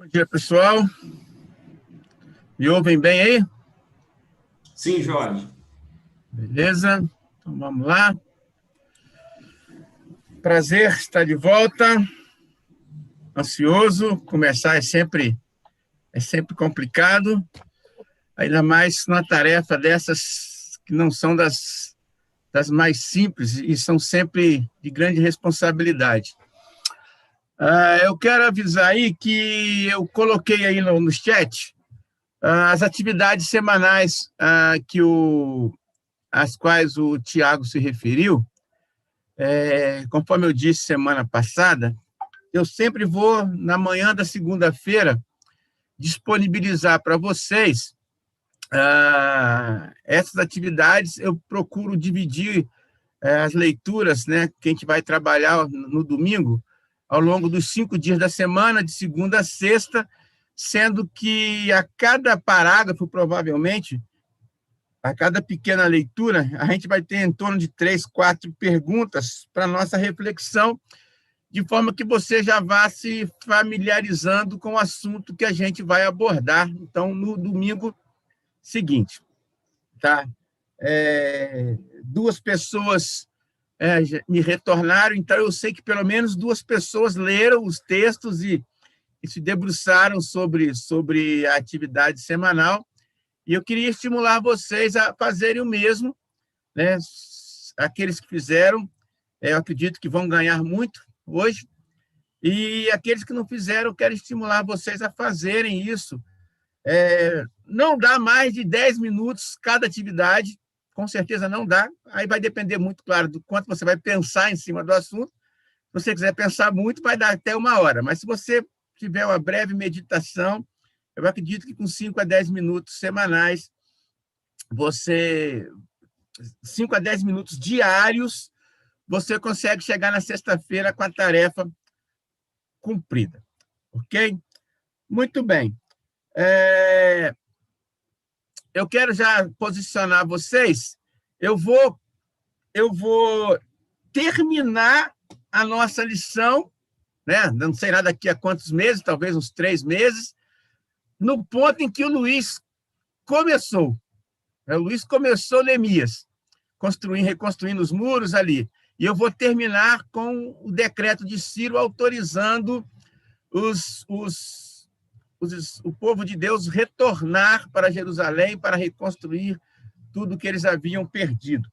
Bom dia, pessoal. Me ouvem bem aí? Sim, Jorge. Beleza? Então vamos lá. Prazer estar de volta. Ansioso. Começar é sempre complicado, ainda mais numa tarefa dessas que não são das mais simples e são sempre de grande responsabilidade. Eu quero avisar aí que eu coloquei aí no chat as atividades semanais às quais o Tiago se referiu. Conforme eu disse semana passada, eu sempre vou, na manhã da segunda-feira, disponibilizar para vocês essas atividades. Eu procuro dividir as leituras, né, que a gente vai trabalhar no domingo, ao longo dos 5 dias da semana, de segunda a sexta, sendo que a cada parágrafo, provavelmente, a cada pequena leitura, a gente vai ter em torno de 3, 4 perguntas para a nossa reflexão, de forma que você já vá se familiarizando com o assunto que a gente vai abordar, então, no domingo seguinte. Tá? 2 pessoas me retornaram, então eu sei que pelo menos 2 pessoas leram os textos e se debruçaram sobre a atividade semanal, e eu queria estimular vocês a fazerem o mesmo, né? Aqueles que fizeram, eu acredito que vão ganhar muito hoje, e aqueles que não fizeram, eu quero estimular vocês a fazerem isso. Não dá mais de 10 minutos cada atividade, com certeza não dá, aí vai depender muito, claro, do quanto você vai pensar em cima do assunto. Se você quiser pensar muito, vai dar até 1 hora, mas se você tiver uma breve meditação, eu acredito que com 5 a 10 minutos semanais, 5 a 10 minutos diários, você consegue chegar na sexta-feira com a tarefa cumprida, ok? Muito bem. Eu quero já posicionar vocês. Eu vou terminar a nossa lição, né? Não sei lá daqui a quantos meses, talvez uns 3 meses, no ponto em que o Luiz começou. O Luiz começou Neemias, reconstruindo os muros ali. E eu vou terminar com o decreto de Ciro autorizando o povo de Deus retornar para Jerusalém para reconstruir tudo que eles haviam perdido.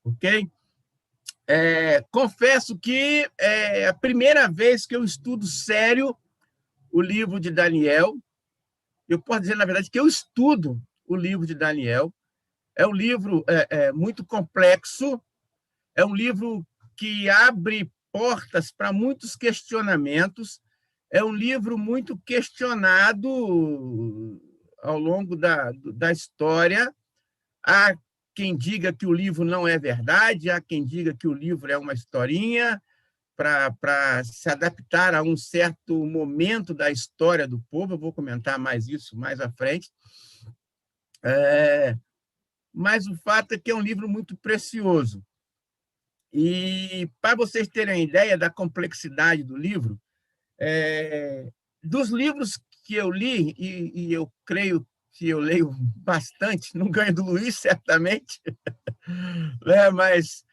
Ok? Confesso que é a primeira vez que eu estudo sério o livro de Daniel. Eu posso dizer, na verdade, que eu estudo o livro de Daniel. É um livro muito complexo, é um livro que abre portas para muitos questionamentos, é um livro muito questionado ao longo da história. Há quem diga que o livro não é verdade, há quem diga que o livro é uma historinha para se adaptar a um certo momento da história do povo. Eu vou comentar mais isso mais à frente. Mas o fato é que é um livro muito precioso. E, para vocês terem uma ideia da complexidade do livro, dos livros que eu li, e eu creio que eu leio bastante, não ganho do Luiz, certamente, mas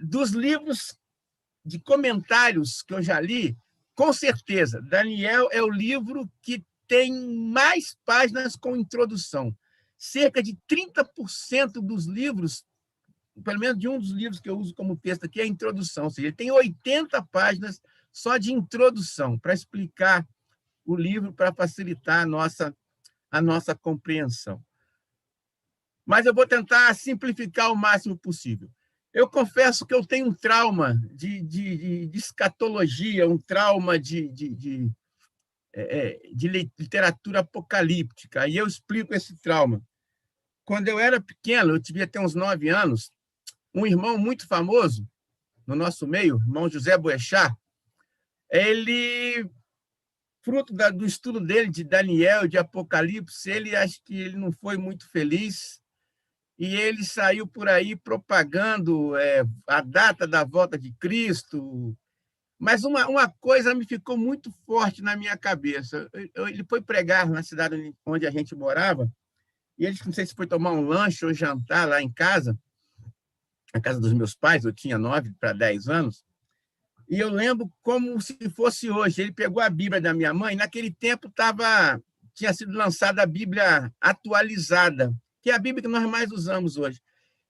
dos livros de comentários que eu já li, com certeza, Daniel é o livro que tem mais páginas com introdução. Cerca de 30% dos livros, pelo menos de um dos livros que eu uso como texto aqui, é a introdução. Ou seja, ele tem 80 páginas só de introdução, para explicar o livro, para facilitar a nossa compreensão. Mas eu vou tentar simplificar o máximo possível. Eu confesso que eu tenho um trauma de escatologia, um trauma de literatura apocalíptica, e eu explico esse trauma. Quando eu era pequeno, eu devia ter uns 9 anos, um irmão muito famoso no nosso meio, o irmão José Boechat, ele, fruto do estudo dele de Daniel, de Apocalipse, acho que ele não foi muito feliz, e ele saiu por aí propagando a data da volta de Cristo, Mas uma coisa me ficou muito forte na minha cabeça. Ele foi pregar na cidade onde a gente morava, e ele, não sei se foi tomar um lanche ou jantar lá em casa, na casa dos meus pais, eu tinha 9 para 10 anos, e eu lembro como se fosse hoje. Ele pegou a Bíblia da minha mãe, naquele tempo tinha sido lançada a Bíblia atualizada, que é a Bíblia que nós mais usamos hoje.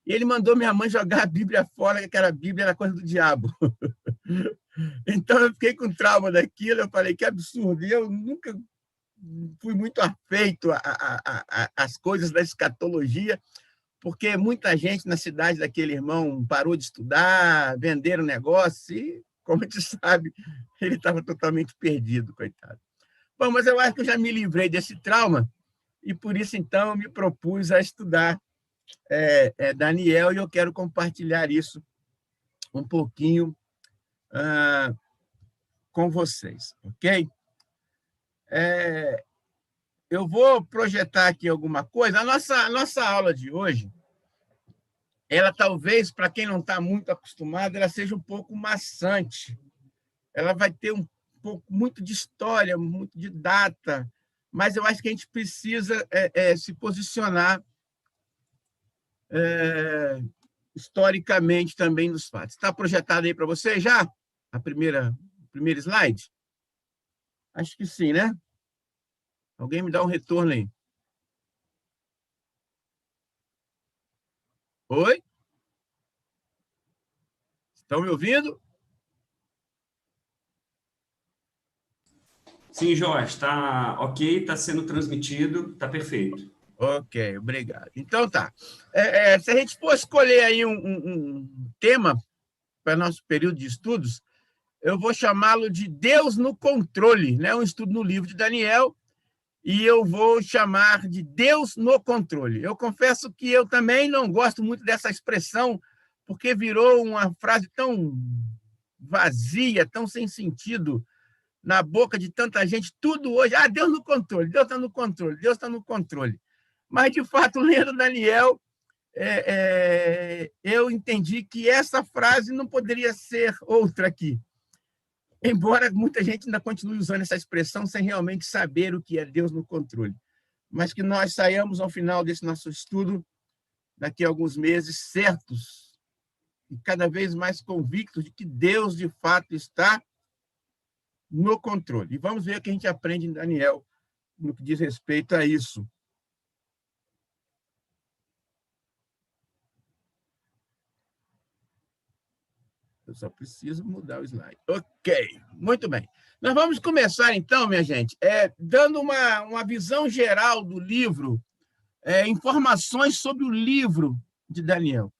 E ele mandou minha mãe jogar a Bíblia fora, que aquela Bíblia era coisa do diabo. Então, eu fiquei com trauma daquilo, eu falei, que absurdo. E eu nunca fui muito afeito às coisas da escatologia, porque muita gente na cidade daquele irmão parou de estudar, venderam negócio, e, como a gente sabe, ele estava totalmente perdido, coitado. Bom, mas eu acho que eu já me livrei desse trauma, e por isso, então, eu me propus a estudar Daniel, e eu quero compartilhar isso um pouquinho com vocês, ok? Eu vou projetar aqui alguma coisa. A nossa aula de hoje, ela talvez, para quem não está muito acostumado, ela seja um pouco maçante. Ela vai ter um pouco muito de história, muito de data, mas eu acho que a gente precisa se posicionar historicamente também nos fatos. Está projetado aí para você já? O primeiro slide? Acho que sim, né? Alguém me dá um retorno aí. Oi? Estão me ouvindo? Sim, Jorge, está ok, está sendo transmitido, está perfeito. Ok, obrigado. Então tá. Se a gente for escolher aí um tema para nosso período de estudos, eu vou chamá-lo de Deus no Controle, né? Um estudo no livro de Daniel, e eu vou chamar de Deus no Controle. Eu confesso que eu também não gosto muito dessa expressão, porque virou uma frase tão vazia, tão sem sentido, na boca de tanta gente, tudo hoje. Deus no controle, Deus está no controle, Deus está no controle. Mas, de fato, lendo Daniel, eu entendi que essa frase não poderia ser outra aqui. Embora muita gente ainda continue usando essa expressão sem realmente saber o que é Deus no controle. Mas que nós saiamos ao final desse nosso estudo, daqui a alguns meses, certos e cada vez mais convictos de que Deus, de fato, está no controle. E vamos ver o que a gente aprende em Daniel no que diz respeito a isso. Eu só preciso mudar o slide. Ok, muito bem. Nós vamos começar, então, minha gente, dando uma visão geral do livro, informações sobre o livro de Daniel.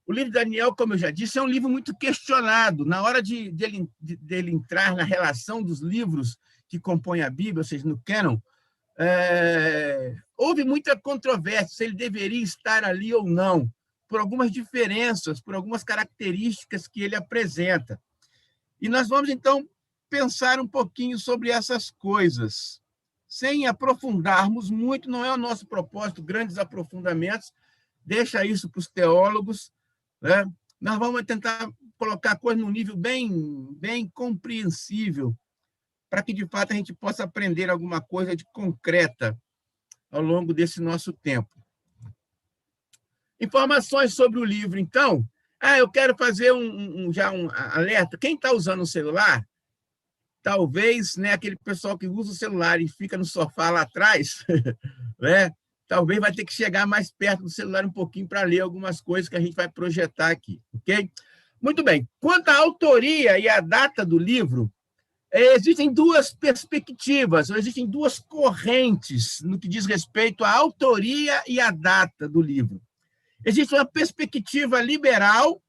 O livro de Daniel, como eu já disse, é um livro muito questionado. Na hora dele entrar na relação dos livros que compõem a Bíblia, ou seja, no cânon, houve muita controvérsia se ele deveria estar ali ou não, por algumas diferenças, por algumas características que ele apresenta. E nós vamos, então, pensar um pouquinho sobre essas coisas, sem aprofundarmos muito, não é o nosso propósito, grandes aprofundamentos, deixa isso para os teólogos, né? Nós vamos tentar colocar a coisa num nível bem compreensível, para que, de fato, a gente possa aprender alguma coisa de concreta ao longo desse nosso tempo. Informações sobre o livro, então. Eu quero fazer já um alerta. Quem está usando o celular, talvez, né, aquele pessoal que usa o celular e fica no sofá lá atrás, né, talvez vai ter que chegar mais perto do celular um pouquinho para ler algumas coisas que a gente vai projetar aqui, ok? Muito bem. Quanto à autoria e à data do livro, existem duas perspectivas, ou existem duas correntes no que diz respeito à autoria e à data do livro. Existe uma perspectiva liberal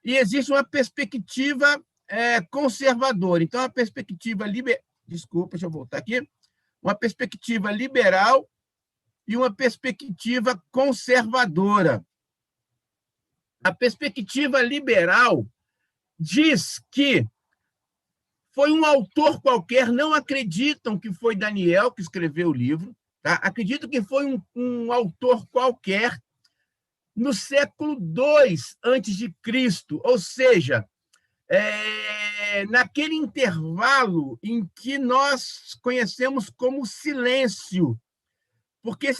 e existe uma perspectiva conservadora. Então, a perspectiva desculpa, deixa eu voltar aqui. Uma perspectiva liberal e uma perspectiva conservadora. A perspectiva liberal diz que foi um autor qualquer, não acreditam que foi Daniel que escreveu o livro, tá? Acreditam que foi um autor qualquer no século II a.C., ou seja, naquele intervalo em que nós conhecemos como silêncio. Porque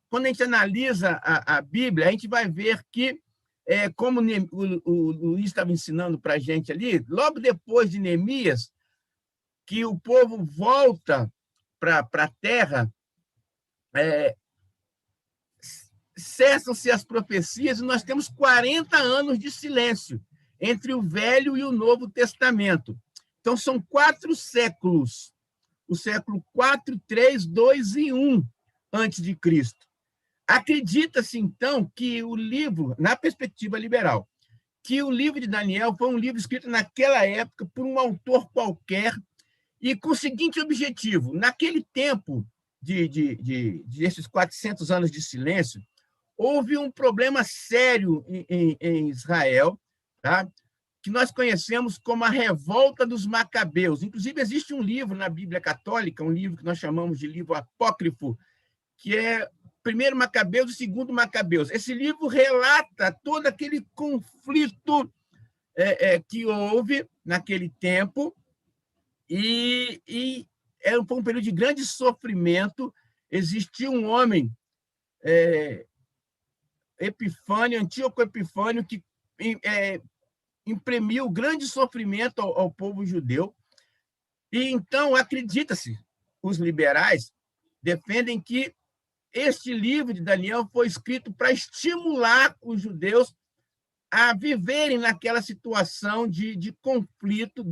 quando a gente analisa a Bíblia, a gente vai ver que, como o Luiz estava ensinando para a gente ali, logo depois de Neemias, que o povo volta para a terra, cessam-se as profecias e nós temos 40 anos de silêncio entre o Velho e o Novo Testamento. Então, são 4 séculos, o século 4, 3, 2 e 1 antes de Cristo. Acredita-se, então, que o livro, na perspectiva liberal, que o livro de Daniel foi um livro escrito naquela época por um autor qualquer e com o seguinte objetivo: naquele tempo desses 400 anos de silêncio, houve um problema sério em Israel, tá? Que nós conhecemos como a Revolta dos Macabeus. Inclusive, existe um livro na Bíblia Católica, um livro que nós chamamos de livro apócrifo, que é Primeiro Macabeus e Segundo Macabeus. Esse livro relata todo aquele conflito que houve naquele tempo e foi um período de grande sofrimento. Existia um homem, Antíoco Epifânio, que imprimiu grande sofrimento ao povo judeu. E então, acredita-se, os liberais defendem que este livro de Daniel foi escrito para estimular os judeus a viverem naquela situação de conflito,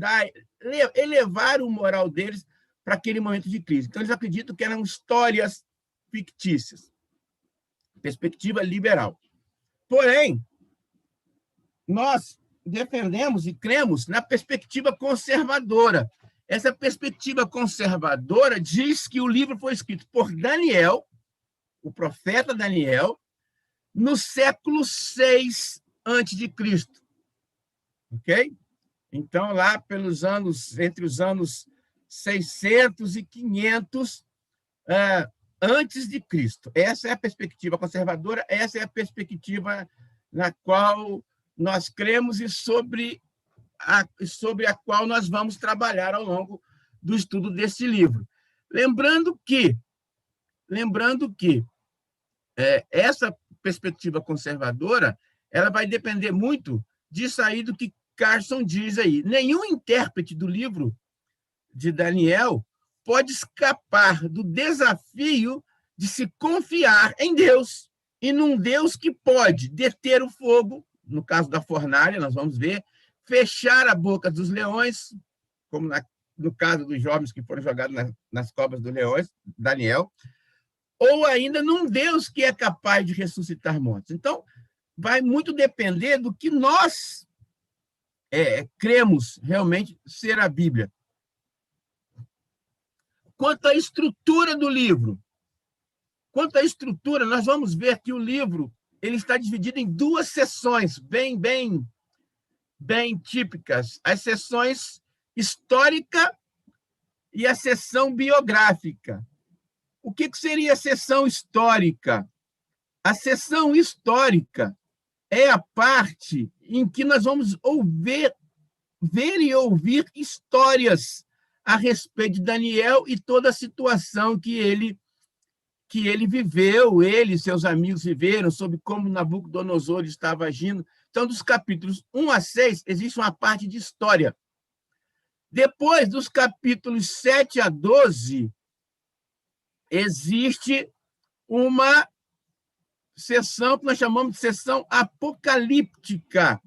elevar o moral deles para aquele momento de crise. Então, eles acreditam que eram histórias fictícias, perspectiva liberal. Porém, nós defendemos e cremos na perspectiva conservadora. Essa perspectiva conservadora diz que o livro foi escrito por Daniel, o profeta Daniel, no século 6 antes de Cristo. Ok? Então, lá entre os anos 600 e 500 antes de Cristo. Essa é a perspectiva conservadora, essa é a perspectiva na qual nós cremos e sobre a qual nós vamos trabalhar ao longo do estudo desse livro. Lembrando que essa perspectiva conservadora ela vai depender muito disso aí do que Carson diz aí. Nenhum intérprete do livro de Daniel pode escapar do desafio de se confiar em Deus e num Deus que pode deter o fogo, no caso da fornalha, nós vamos ver, fechar a boca dos leões, como no caso dos jovens que foram jogados nas covas dos leões, Daniel, ou ainda num Deus que é capaz de ressuscitar mortos. Então, vai muito depender do que nós cremos realmente ser a Bíblia. Quanto à estrutura do livro, nós vamos ver que o livro ele está dividido em 2 seções bem típicas: as seções histórica e a seção biográfica. O que seria a seção histórica? A seção histórica é a parte em que nós vamos ver e ouvir histórias a respeito de Daniel e toda a situação que ele viveu, ele e seus amigos viveram, sobre como Nabucodonosor estava agindo. Então, dos capítulos 1 a 6, existe uma parte de história. Depois, dos capítulos 7 a 12, existe uma seção que nós chamamos de seção apocalíptica,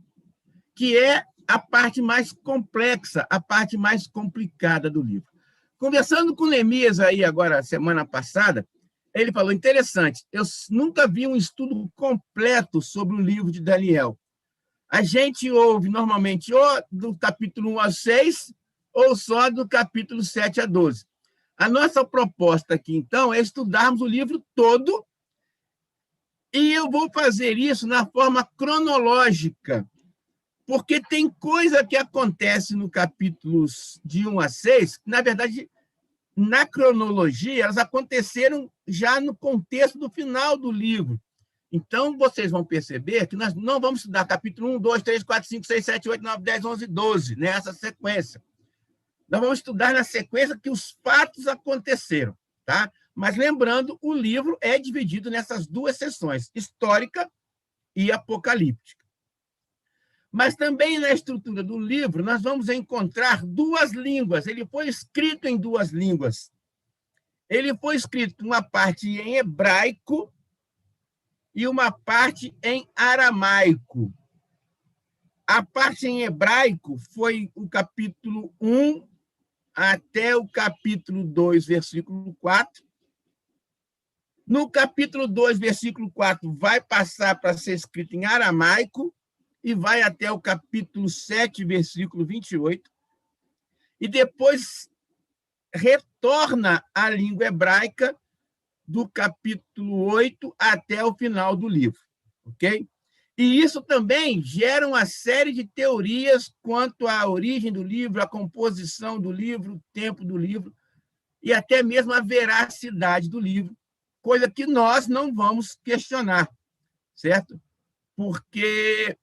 que é a parte mais complexa, a parte mais complicada do livro. Conversando com Neemias aí agora, semana passada, ele falou: interessante, eu nunca vi um estudo completo sobre o livro de Daniel. A gente ouve normalmente ou do capítulo 1 a 6, ou só do capítulo 7 a 12. A nossa proposta aqui, então, é estudarmos o livro todo, e eu vou fazer isso na forma cronológica, porque tem coisa que acontece no capítulos de 1 a 6, que, na verdade, na cronologia, elas aconteceram já no contexto do final do livro. Então, vocês vão perceber que nós não vamos estudar capítulo 1, 2, 3, 4, 5, 6, 7, 8, 9, 10, 11, 12, nessa sequência. Nós vamos estudar na sequência que os fatos aconteceram, tá? Mas lembrando, o livro é dividido nessas duas seções, histórica e apocalíptica. Mas também na estrutura do livro, nós vamos encontrar duas línguas. Ele foi escrito em duas línguas. Ele foi escrito uma parte em hebraico e uma parte em aramaico. A parte em hebraico foi o capítulo 1 até o capítulo 2, versículo 4. No capítulo 2, versículo 4, vai passar para ser escrito em aramaico e vai até o capítulo 7, versículo 28. E depois retorna à língua hebraica do capítulo 8 até o final do livro, ok? E isso também gera uma série de teorias quanto à origem do livro, à composição do livro, o tempo do livro e até mesmo a veracidade do livro, coisa que nós não vamos questionar, certo? Porque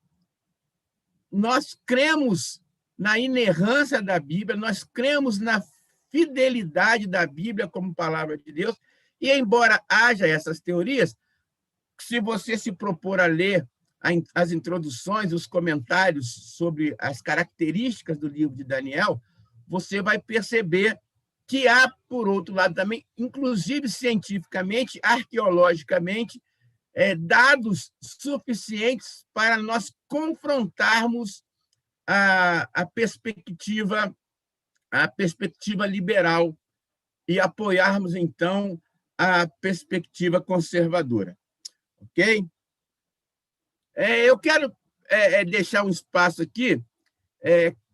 nós cremos na inerrância da Bíblia, nós cremos na fidelidade da Bíblia como palavra de Deus, e embora haja essas teorias, se você se propor a ler as introduções, os comentários sobre as características do livro de Daniel, você vai perceber que há, por outro lado, também, inclusive cientificamente, arqueologicamente, dados suficientes para nós confrontarmos a perspectiva liberal e apoiarmos, então, a perspectiva conservadora. Ok? Eu quero deixar um espaço aqui.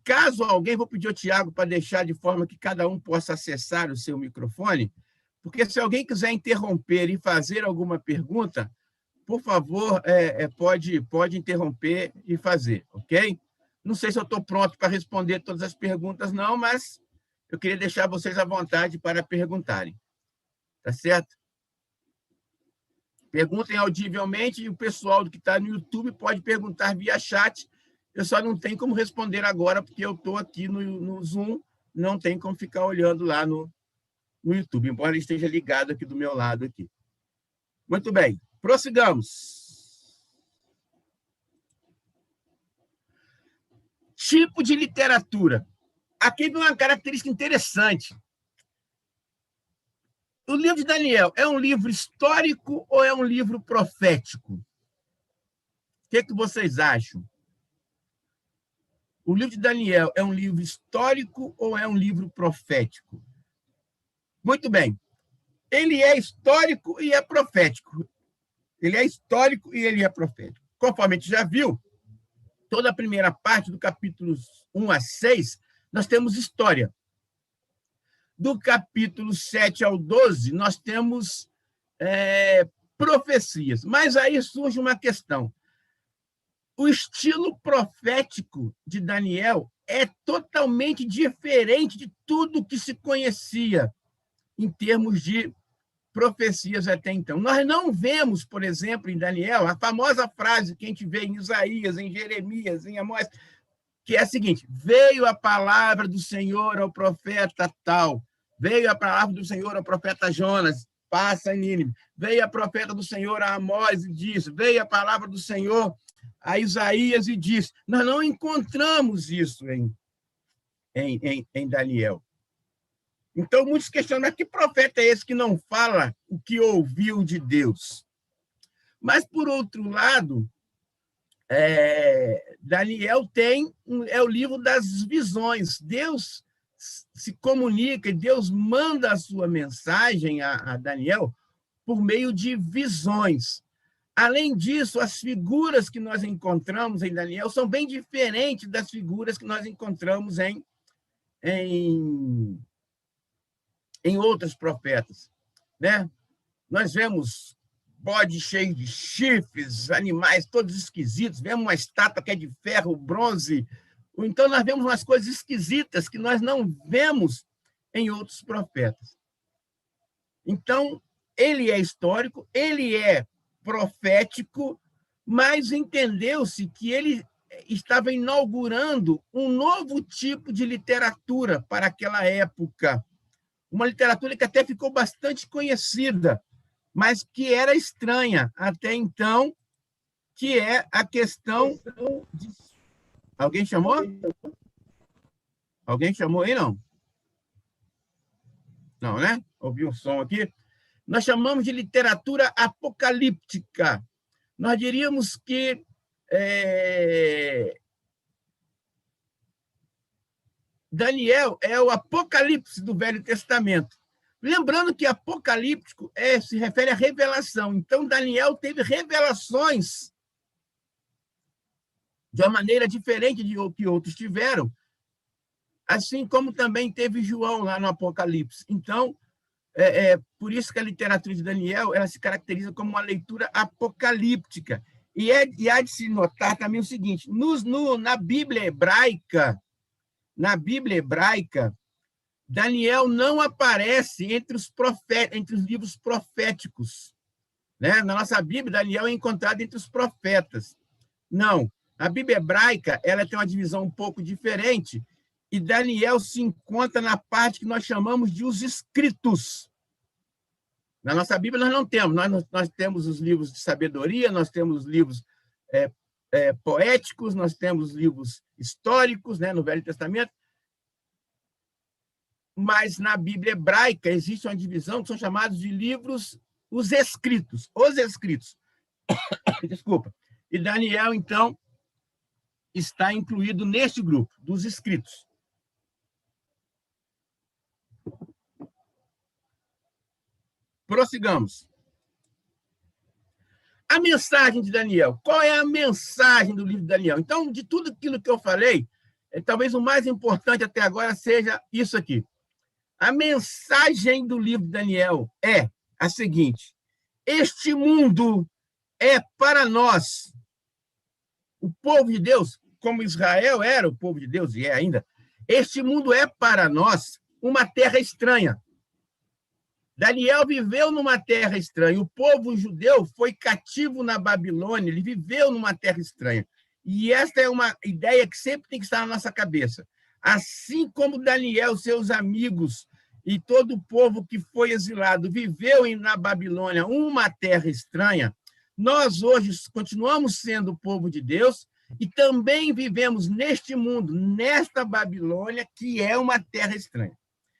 Caso alguém, vou pedir ao Tiago para deixar de forma que cada um possa acessar o seu microfone, porque se alguém quiser interromper e fazer alguma pergunta, por favor, pode interromper e fazer, ok? Não sei se eu estou pronto para responder todas as perguntas, não, mas eu queria deixar vocês à vontade para perguntarem. Tá certo? Perguntem audivelmente e o pessoal que está no YouTube pode perguntar via chat. Eu só não tenho como responder agora, porque eu estou aqui no Zoom, não tem como ficar olhando lá no YouTube, embora ele esteja ligado aqui do meu lado. Aqui. Muito bem, prossigamos. Tipo de literatura. Aqui vem uma característica interessante. O livro de Daniel é um livro histórico ou é um livro profético? O que vocês acham? O livro de Daniel é um livro histórico ou é um livro profético? Muito bem. Ele é histórico e é profético. Ele é histórico e ele é profético. Conforme a gente já viu, toda a primeira parte, do capítulos 1 a 6, nós temos história. Do capítulo 7 ao 12, nós temos profecias. Mas aí surge uma questão. O estilo profético de Daniel é totalmente diferente de tudo que se conhecia em termos de profecias até então. Nós não vemos, por exemplo, em Daniel, a famosa frase que a gente vê em Isaías, em Jeremias, em Amós, que é a seguinte: veio a palavra do Senhor ao profeta tal, veio a palavra do Senhor ao profeta Jonas, passa em Nínive, veio a profeta do Senhor a Amós e diz, veio a palavra do Senhor a Isaías e diz. Nós não encontramos isso em Daniel. Então, muitos questionam, mas que profeta é esse que não fala o que ouviu de Deus? Mas, por outro lado, Daniel é o livro das visões. Deus se comunica, Deus manda a sua mensagem a Daniel por meio de visões. Além disso, as figuras que nós encontramos em Daniel são bem diferentes das figuras que nós encontramos em outros profetas, né? Nós vemos bode cheio de chifres, animais todos esquisitos, vemos uma estátua que é de ferro, bronze. Então, nós vemos umas coisas esquisitas que nós não vemos em outros profetas. Então, ele é histórico, ele é profético, mas entendeu-se que ele estava inaugurando um novo tipo de literatura para aquela época, uma literatura que até ficou bastante conhecida, mas que era estranha até então, que é a questão de... Alguém chamou? Alguém chamou aí, não? Não, né? Ouvi um som aqui. Nós chamamos de literatura apocalíptica. Nós diríamos que Daniel é o Apocalipse do Velho Testamento. Lembrando que apocalíptico se refere à revelação. Então, Daniel teve revelações de uma maneira diferente de que outros tiveram, assim como também teve João lá no Apocalipse. Então, por isso que a literatura de Daniel ela se caracteriza como uma leitura apocalíptica. E há de se notar também o seguinte: na Bíblia hebraica, Daniel não aparece entre os livros proféticos, né? Na nossa Bíblia, Daniel é encontrado entre os profetas. Não. A Bíblia hebraica ela tem uma divisão um pouco diferente, e Daniel se encontra na parte que nós chamamos de os escritos. Na nossa Bíblia nós não temos. Nós temos os livros de sabedoria, nós temos os livros poéticos, nós temos os livros históricos, né, no Velho Testamento. Mas na Bíblia hebraica existe uma divisão que são chamados de livros, os escritos. Desculpa. E Daniel, então, está incluído neste grupo, dos escritos. Prossigamos. A mensagem de Daniel. Qual é a mensagem do livro de Daniel? Então, de tudo aquilo que eu falei, talvez o mais importante até agora seja isso aqui. A mensagem do livro de Daniel é a seguinte: este mundo é para nós, o povo de Deus, como Israel era o povo de Deus e é ainda, este mundo é para nós uma terra estranha. Daniel viveu numa terra estranha. O povo judeu foi cativo na Babilônia, ele viveu numa terra estranha. E esta é uma ideia que sempre tem que estar na nossa cabeça. Assim como Daniel, seus amigos e todo o povo que foi exilado viveu na Babilônia, uma terra estranha, nós hoje continuamos sendo o povo de Deus e também vivemos neste mundo, nesta Babilônia, que é uma terra estranha.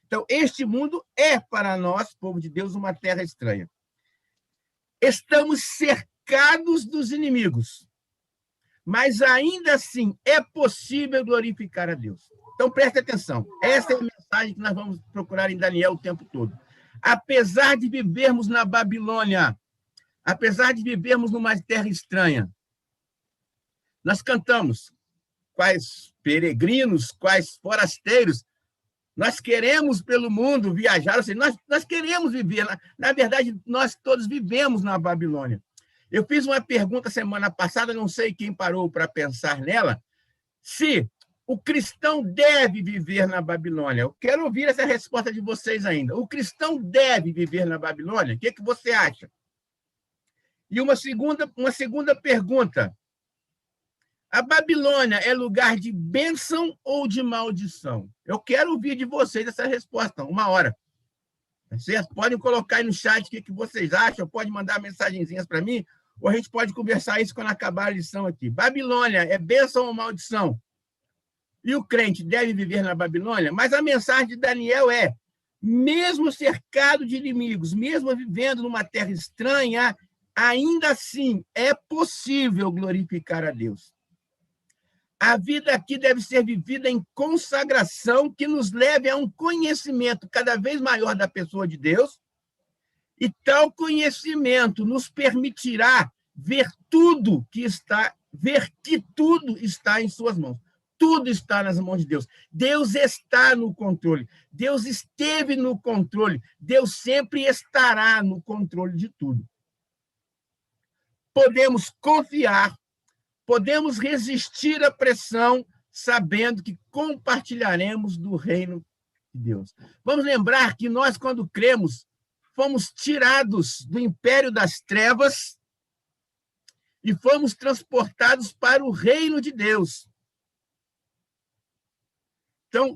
Então, este mundo é para nós, povo de Deus, uma terra estranha. Estamos cercados dos inimigos, mas ainda assim é possível glorificar a Deus. Então, preste atenção. Essa é a mensagem que nós vamos procurar em Daniel o tempo todo. Apesar de vivermos na Babilônia, apesar de vivermos numa terra estranha, nós cantamos, quais peregrinos, quais forasteiros, nós queremos pelo mundo viajar, ou seja, nós queremos viver. Na verdade, nós todos vivemos na Babilônia. Eu fiz uma pergunta semana passada, não sei quem parou para pensar nela, se o cristão deve viver na Babilônia. Eu quero ouvir essa resposta de vocês ainda. O cristão deve viver na Babilônia? O que você acha? E uma segunda pergunta. A Babilônia é lugar de bênção ou de maldição? Eu quero ouvir de vocês essa resposta, uma hora. Vocês podem colocar aí no chat o que vocês acham, pode mandar mensagenzinhas para mim, ou a gente pode conversar isso quando acabar a lição aqui. Babilônia é bênção ou maldição? E o crente deve viver na Babilônia? Mas a mensagem de Daniel é, mesmo cercado de inimigos, mesmo vivendo numa terra estranha, ainda assim é possível glorificar a Deus. A vida aqui deve ser vivida em consagração que nos leve a um conhecimento cada vez maior da pessoa de Deus, e tal conhecimento nos permitirá ver que tudo está em suas mãos. Tudo está nas mãos de Deus. Deus está no controle. Deus esteve no controle. Deus sempre estará no controle de tudo. Podemos confiar, podemos resistir à pressão, sabendo que compartilharemos do reino de Deus. Vamos lembrar que nós, quando cremos, fomos tirados do império das trevas e fomos transportados para o reino de Deus. Então,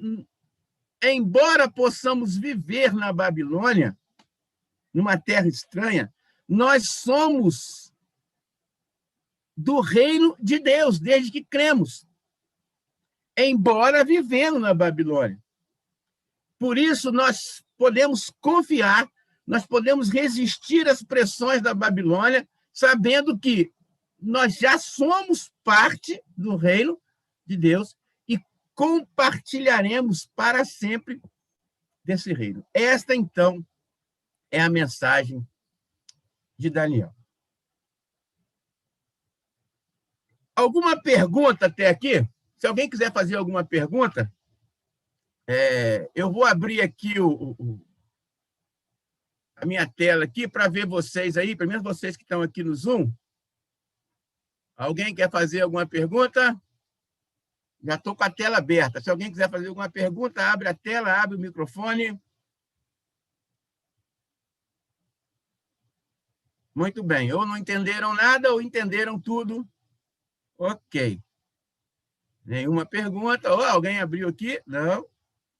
embora possamos viver na Babilônia, numa terra estranha, nós somos do reino de Deus, desde que cremos, embora vivendo na Babilônia. Por isso, nós podemos confiar, nós podemos resistir às pressões da Babilônia, sabendo que nós já somos parte do reino de Deus e compartilharemos para sempre desse reino. Esta, então, é a mensagem de Daniel. Alguma pergunta até aqui? Se alguém quiser fazer alguma pergunta, eu vou abrir aqui a minha tela aqui para ver vocês aí, pelo menos vocês que estão aqui no Zoom. Alguém quer fazer alguma pergunta? Já estou com a tela aberta. Se alguém quiser fazer alguma pergunta, abre a tela, abre o microfone. Muito bem. Ou não entenderam nada, ou entenderam tudo. Ok. Nenhuma pergunta. Oh, alguém abriu aqui? Não.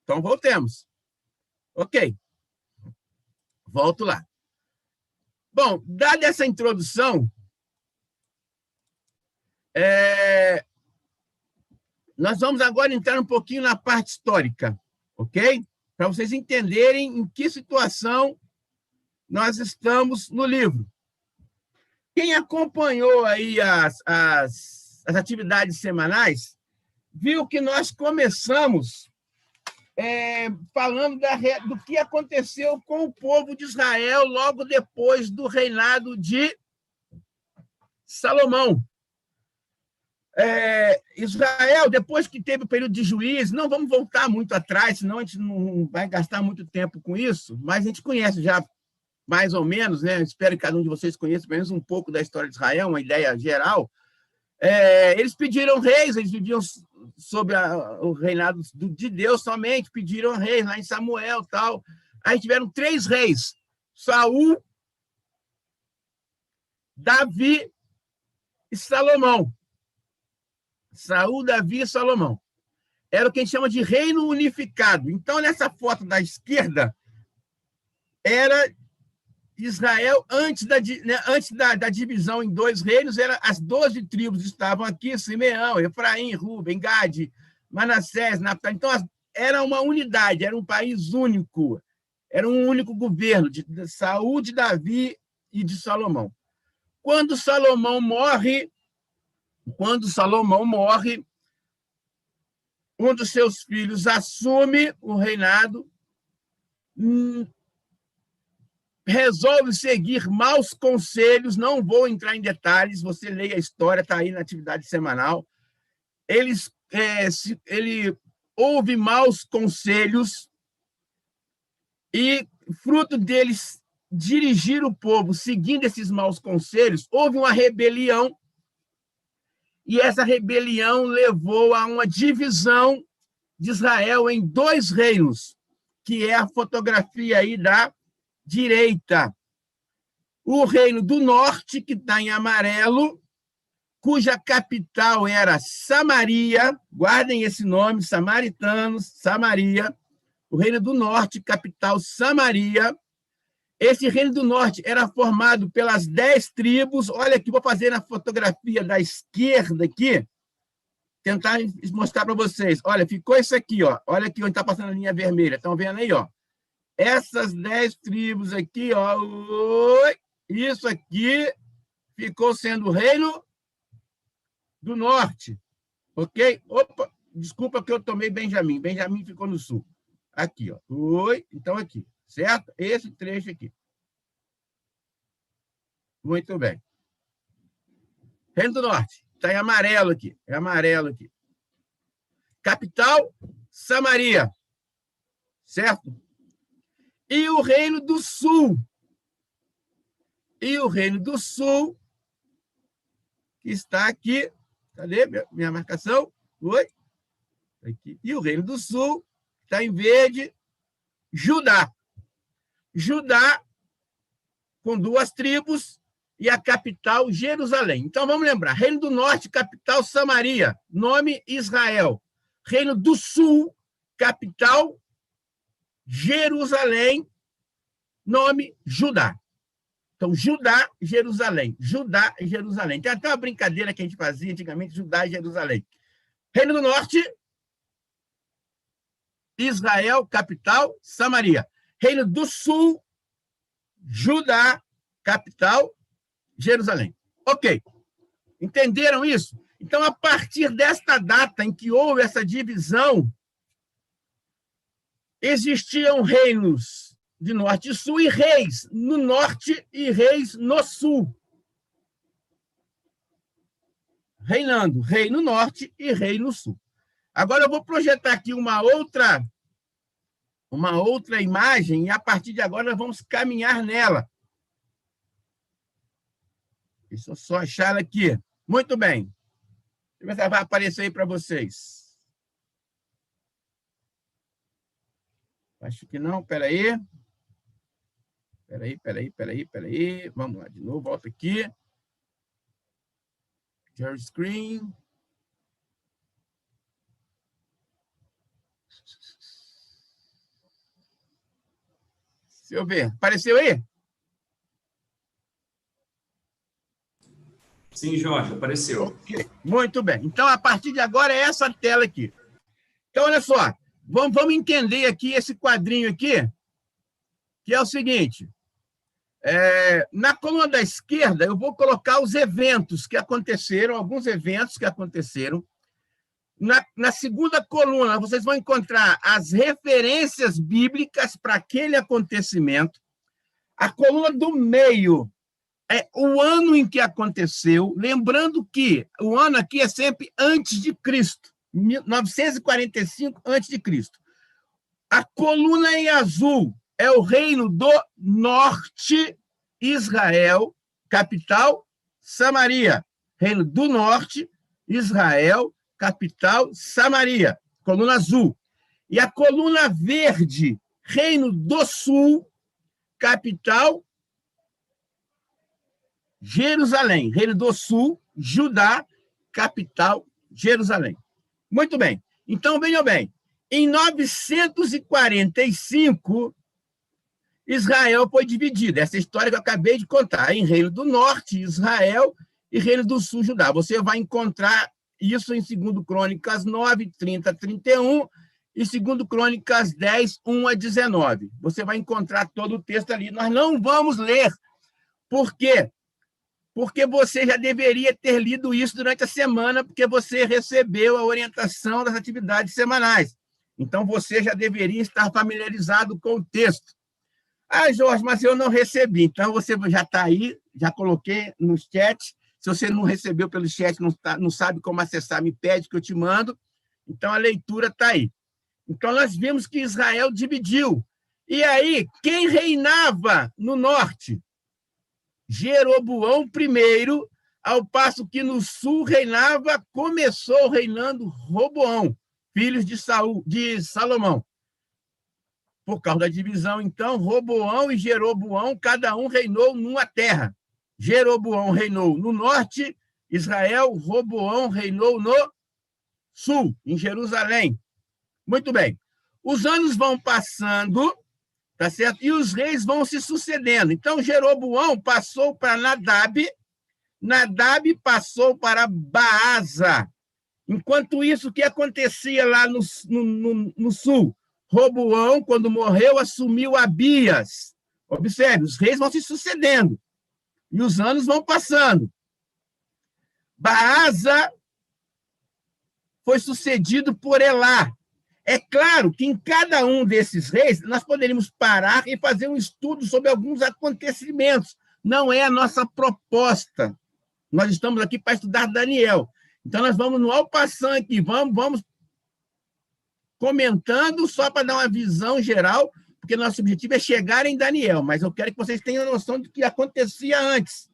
Então, voltemos. Ok. Volto lá. Bom, dada essa introdução, nós vamos agora entrar um pouquinho na parte histórica, ok? Para vocês entenderem em que situação nós estamos no livro. Quem acompanhou aí as atividades semanais, viu que nós começamos falando do que aconteceu com o povo de Israel logo depois do reinado de Salomão. Israel, depois que teve o período de juízes, não vamos voltar muito atrás, senão a gente não vai gastar muito tempo com isso, mas a gente conhece já mais ou menos, né? Espero que cada um de vocês conheça pelo menos um pouco da história de Israel, uma ideia geral. Eles pediram reis, eles viviam sob o reinado de Deus somente, pediram reis lá em Samuel e tal. Aí tiveram 3 reis, Saul, Davi e Salomão. Saul, Davi e Salomão. Era o que a gente chama de reino unificado. Então, nessa foto da esquerda, era Israel, antes da divisão em 2 reinos, as 12 tribos estavam aqui, Simeão, Efraim, Rúben, Gade, Manassés, Naftali. Então, era uma unidade, era um país único, era um único governo, de Saul, de Davi e de Salomão. Quando Salomão morre, um dos seus filhos assume o reinado, resolve seguir maus conselhos, não vou entrar em detalhes, você leia a história, está aí na atividade semanal. Ele ouve maus conselhos e, fruto deles dirigir o povo seguindo esses maus conselhos, houve uma rebelião, e essa rebelião levou a uma divisão de Israel em 2 reinos, que é a fotografia aí da direita. O reino do norte, que está em amarelo, cuja capital era Samaria, guardem esse nome, samaritanos, Samaria. O reino do norte, capital Samaria. Esse reino do norte era formado pelas 10 tribos. Olha aqui, vou fazer na fotografia da esquerda aqui, tentar mostrar para vocês. Olha, ficou isso aqui, ó. Olha aqui onde está passando a linha vermelha. Estão vendo aí, ó? Essas 10 tribos aqui, ó. Isso aqui ficou sendo o reino do norte. Ok? Opa, desculpa que eu tomei Benjamim. Benjamim ficou no sul. Aqui, ó. Então, aqui. Certo? Esse trecho aqui. Muito bem. Reino do Norte. Está em amarelo aqui. É amarelo aqui. Capital, Samaria. Certo? E o Reino do Sul. E o Reino do Sul, que está aqui. Cadê minha marcação? Aqui. E o Reino do Sul, está em verde, Judá. Judá, com 2 tribos, e a capital, Jerusalém. Então, vamos lembrar. Reino do Norte, capital, Samaria. Nome, Israel. Reino do Sul, capital, Jerusalém. Nome, Judá. Então, Judá, Jerusalém. Judá, Jerusalém. Tem até uma brincadeira que a gente fazia antigamente, Judá e Jerusalém. Reino do Norte, Israel, capital, Samaria. Reino do Sul, Judá, capital, Jerusalém. Ok. Entenderam isso? Então, a partir desta data em que houve essa divisão, existiam reinos de norte e sul e reis no norte e reis no sul. Reinando, rei no norte e rei no sul. Agora eu vou projetar aqui uma outra imagem e a partir de agora nós vamos caminhar nela. Deixa eu só achar ela aqui. Muito bem. Deixa eu ver se ela vai aparecer aí para vocês. Acho que não, espera aí. Espera aí. Vamos lá, de novo, volta aqui. Share screen. Deixa eu ver. Apareceu aí? Sim, Jorge, apareceu. Okay. Muito bem. Então, a partir de agora, é essa tela aqui. Então, olha só. Vamos entender aqui esse quadrinho aqui, que é o seguinte. Na coluna da esquerda, eu vou colocar os eventos que aconteceram, alguns eventos que aconteceram. Na segunda coluna, vocês vão encontrar as referências bíblicas para aquele acontecimento. A coluna do meio é o ano em que aconteceu, lembrando que o ano aqui é sempre antes de Cristo, 945 antes de Cristo. A coluna em azul é o reino do norte, Israel, capital, Samaria. Reino do norte, Israel, capital, Samaria. Coluna azul. E a coluna verde, reino do sul, capital, Jerusalém. Reino do sul, Judá, capital, Jerusalém. Muito bem. Então, vejam bem. Em 945, Israel foi dividida. Essa história que eu acabei de contar. Em Reino do Norte, Israel, e Reino do Sul, Judá. Você vai encontrar isso em 2 Crônicas 9, 30, 31 e 2 Crônicas 10, 1 a 19. Você vai encontrar todo o texto ali. Nós não vamos ler. Por quê? Porque você já deveria ter lido isso durante a semana, porque você recebeu a orientação das atividades semanais. Então, você já deveria estar familiarizado com o texto. Ah, Jorge, mas eu não recebi. Então, você já está aí, já coloquei no chat. Se você não recebeu pelo chat, não sabe como acessar, me pede que eu te mando. Então, a leitura está aí. Então, nós vimos que Israel dividiu. E aí, quem reinava no norte? Jeroboão I, ao passo que no sul começou reinando Roboão, filhos de Salomão. Por causa da divisão, então, Roboão e Jeroboão, cada um reinou numa terra. Jeroboão reinou no norte, Israel, Roboão reinou no sul, em Jerusalém. Muito bem. Os anos vão passando, tá certo? E os reis vão se sucedendo. Então, Jeroboão passou para Nadab, Nadab passou para Baasa. Enquanto isso, o que acontecia lá no sul? Roboão, quando morreu, assumiu Abias. Observe, os reis vão se sucedendo. E os anos vão passando. Baasa foi sucedido por Elá. É claro que em cada um desses reis, nós poderíamos parar e fazer um estudo sobre alguns acontecimentos. Não é a nossa proposta. Nós estamos aqui para estudar Daniel. Então, nós vamos no Alpaçan aqui, vamos comentando só para dar uma visão geral, porque nosso objetivo é chegar em Daniel, mas eu quero que vocês tenham noção do que acontecia antes.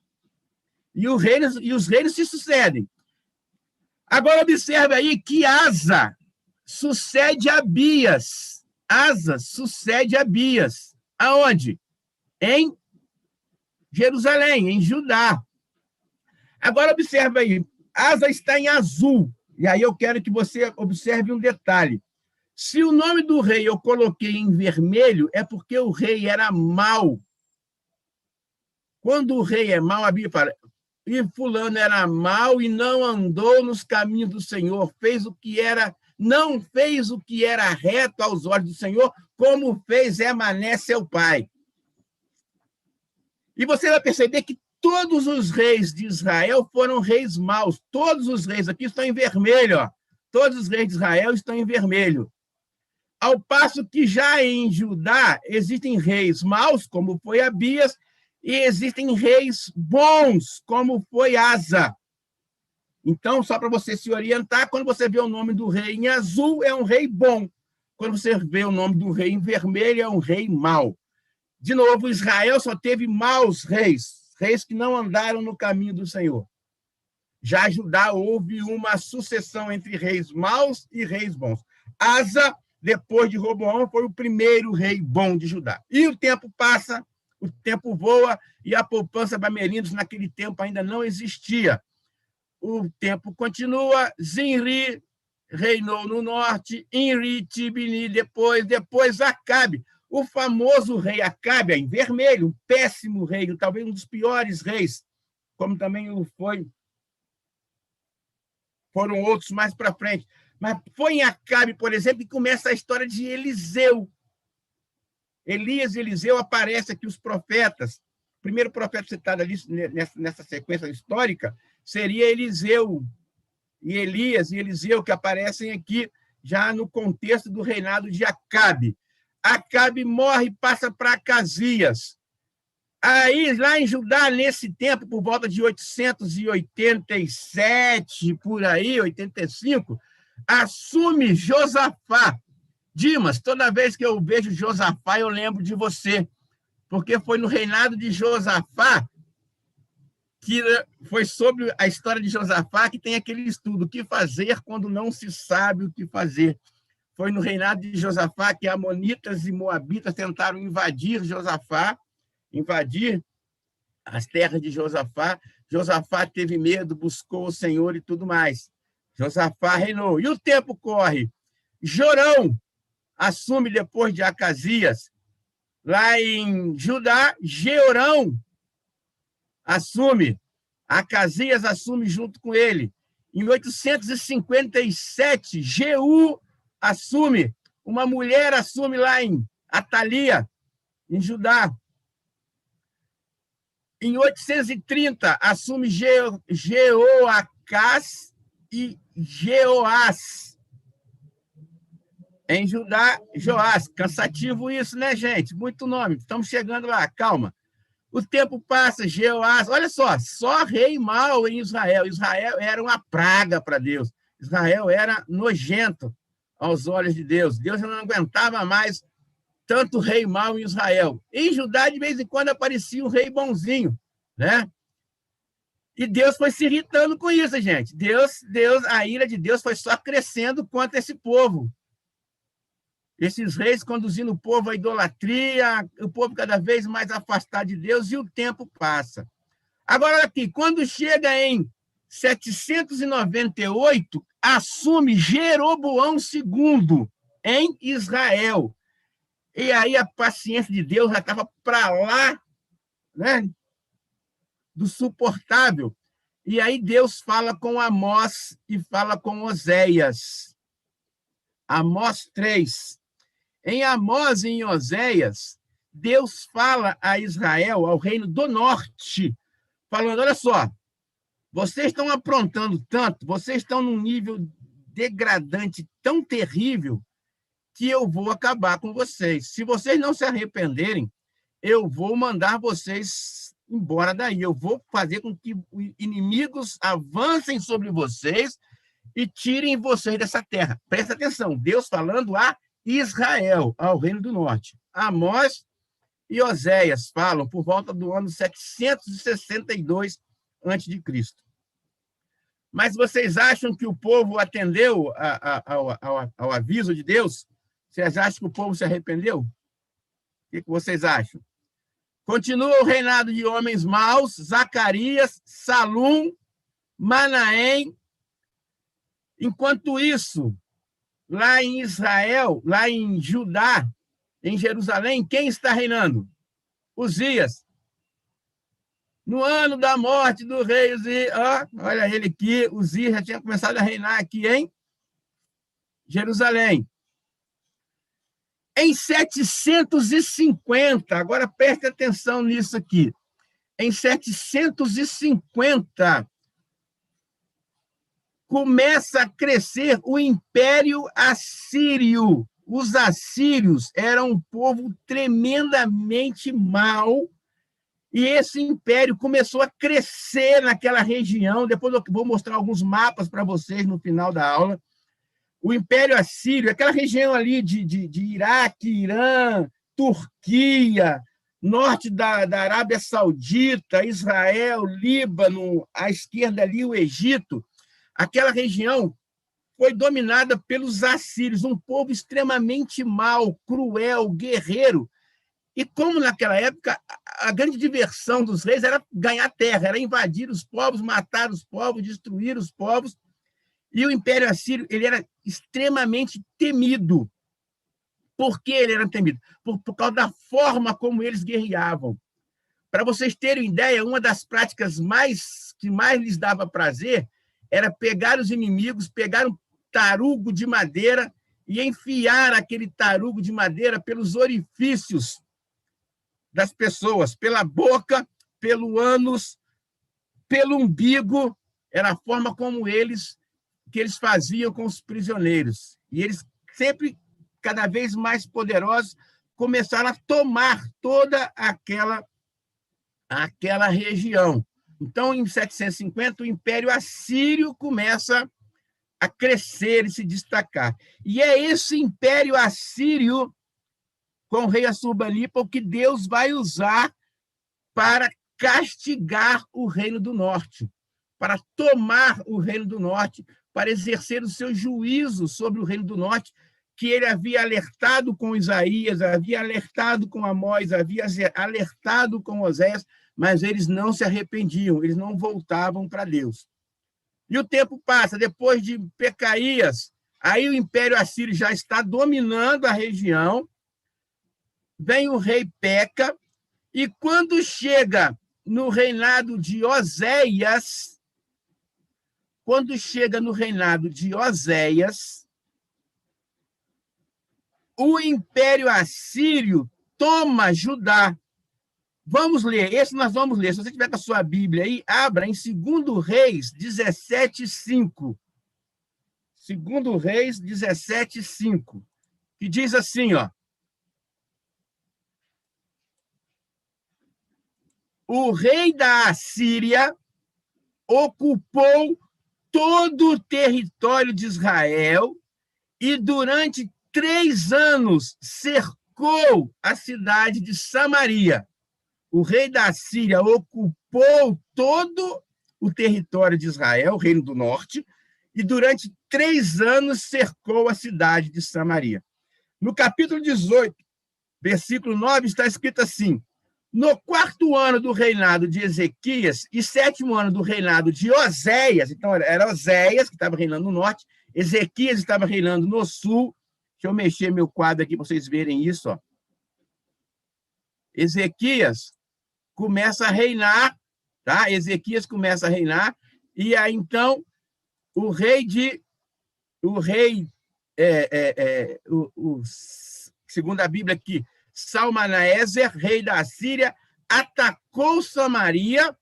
E os reinos se sucedem. Agora, observe aí que Asa sucede a Abias. Asa sucede a Abias. Aonde? Em Jerusalém, em Judá. Agora, observa aí, Asa está em azul. E aí eu quero que você observe um detalhe. Se o nome do rei eu coloquei em vermelho, é porque o rei era mau. Quando o rei é mau, a Bíblia fala, e fulano era mau e não andou nos caminhos do Senhor, não fez o que era reto aos olhos do Senhor, como fez Mané, seu pai. E você vai perceber que todos os reis de Israel foram reis maus. Todos os reis aqui estão em vermelho. Ó. Todos os reis de Israel estão em vermelho. Ao passo que já em Judá existem reis maus, como foi Abias, e existem reis bons, como foi Asa. Então, só para você se orientar, quando você vê o nome do rei em azul, é um rei bom. Quando você vê o nome do rei em vermelho, é um rei mau. De novo, Israel só teve maus reis, reis que não andaram no caminho do Senhor. Já em Judá houve uma sucessão entre reis maus e reis bons. Asa, depois de Roboão, foi o primeiro rei bom de Judá. E o tempo passa, o tempo voa, e a poupança Bamerindos naquele tempo ainda não existia. O tempo continua, Zinri reinou no norte, Inri, Tibni, depois Acabe. O famoso rei Acabe, em vermelho, um péssimo rei, talvez um dos piores reis, como também foram outros mais para frente. Mas foi em Acabe, por exemplo, que começa a história de Eliseu. Elias e Eliseu aparecem aqui, os profetas. O primeiro profeta citado ali nessa sequência histórica seria Eliseu. E Elias e Eliseu, que aparecem aqui já no contexto do reinado de Acabe. Acabe morre e passa para Acasias. Aí, lá em Judá, nesse tempo, por volta de 887, por aí, 85, assume Josafá. Dimas, toda vez que eu vejo Josafá, eu lembro de você, porque foi no reinado de Josafá, que foi sobre a história de Josafá, que tem aquele estudo, o que fazer quando não se sabe o que fazer. Foi no reinado de Josafá que amonitas e moabitas tentaram invadir Josafá, invadir as terras de Josafá. Josafá teve medo, buscou o Senhor e tudo mais. Josafá reinou. E o tempo corre. Jorão assume depois de Acasias. Lá em Judá, Jeorão assume. Acasias assume junto com ele. Em 857, Jeú assume. Uma mulher assume lá em Atalia, em Judá. Em 830, assume Jeoacás e Jeoás. Em Judá, Joás. Cansativo isso, né, gente? Muito nome. Estamos chegando lá, calma. O tempo passa, Jeoás. Olha só rei mau em Israel. Israel era uma praga para Deus. Israel era nojento aos olhos de Deus. Deus não aguentava mais tanto rei mau em Israel. Em Judá, de vez em quando, aparecia um rei bonzinho, né? E Deus foi se irritando com isso, gente. A ira de Deus foi só crescendo contra esse povo. Esses reis conduzindo o povo à idolatria, o povo cada vez mais afastado de Deus, e o tempo passa. Agora, aqui, quando chega em 798, assume Jeroboão II em Israel. E aí a paciência de Deus já estava para lá, né, do suportável. E aí Deus fala com Amós e fala com Oséias. Amós 3. Em Amós e em Oséias, Deus fala a Israel, ao reino do norte, falando, olha só, vocês estão aprontando tanto, vocês estão num nível degradante tão terrível que eu vou acabar com vocês. Se vocês não se arrependerem, eu vou mandar vocês embora daí. Eu vou fazer com que inimigos avancem sobre vocês e tirem vocês dessa terra. Presta atenção, Deus falando a Israel, ao reino do norte. Amós e Oséias falam por volta do ano 762 a.C. Mas vocês acham que o povo atendeu ao aviso de Deus? Vocês acham que o povo se arrependeu? O que vocês acham? Continua o reinado de homens maus, Zacarias, Salum, Manaém. Enquanto isso, lá em Israel, lá em Judá, em Jerusalém, quem está reinando? Uzias. No ano da morte do rei Uzias, olha ele aqui, Uzias já tinha começado a reinar aqui em Jerusalém. Em 750, agora preste atenção nisso aqui, em 750, começa a crescer o Império Assírio. Os assírios eram um povo tremendamente mau, e esse império começou a crescer naquela região. Depois eu vou mostrar alguns mapas para vocês no final da aula. O Império Assírio, aquela região ali de Iraque, Irã, Turquia, norte da Arábia Saudita, Israel, Líbano, à esquerda ali o Egito, aquela região foi dominada pelos assírios, um povo extremamente mau, cruel, guerreiro. E como naquela época a grande diversão dos reis era ganhar terra, era invadir os povos, matar os povos, destruir os povos. E o Império Assírio ele era extremamente temido. Por que ele era temido? Por causa da forma como eles guerreavam. Para vocês terem ideia, uma das práticas que mais lhes dava prazer era pegar os inimigos, pegar um tarugo de madeira e enfiar aquele tarugo de madeira pelos orifícios das pessoas, pela boca, pelo ânus, pelo umbigo. Era a forma como eles faziam com os prisioneiros. E eles sempre, cada vez mais poderosos, começaram a tomar toda aquela região. Então, em 750, o Império Assírio começa a crescer e se destacar. E é esse Império Assírio, com o rei Assurbanipal, que Deus vai usar para castigar o Reino do Norte, para tomar o Reino do Norte, para exercer o seu juízo sobre o Reino do Norte, que ele havia alertado com Isaías, havia alertado com Amós, havia alertado com Oséias, mas eles não se arrependiam, eles não voltavam para Deus. E o tempo passa, depois de Pecaías, aí o Império Assírio já está dominando a região, vem o rei Peca, e quando chega no reinado de Oséias, o Império Assírio toma Judá. Vamos ler, esse nós vamos ler. Se você tiver com a sua Bíblia aí, abra em 2 Reis 17:5. 2 Reis 17:5, que diz assim, ó: o rei da Assíria ocupou todo o território de Israel e durante 3 anos cercou a cidade de Samaria. O rei da Síria ocupou todo o território de Israel, o Reino do Norte, e durante 3 anos cercou a cidade de Samaria. No capítulo 18, versículo 9, está escrito assim: no 4º ano do reinado de Ezequias e 7º ano do reinado de Oséias, então era Oséias que estava reinando no norte, Ezequias estava reinando no sul. Deixa eu mexer meu quadro aqui para vocês verem isso, ó. Ezequias começa a reinar, tá? Ezequias começa a reinar, e aí então segundo a Bíblia aqui, Salmaneser, rei da Síria, atacou Samaria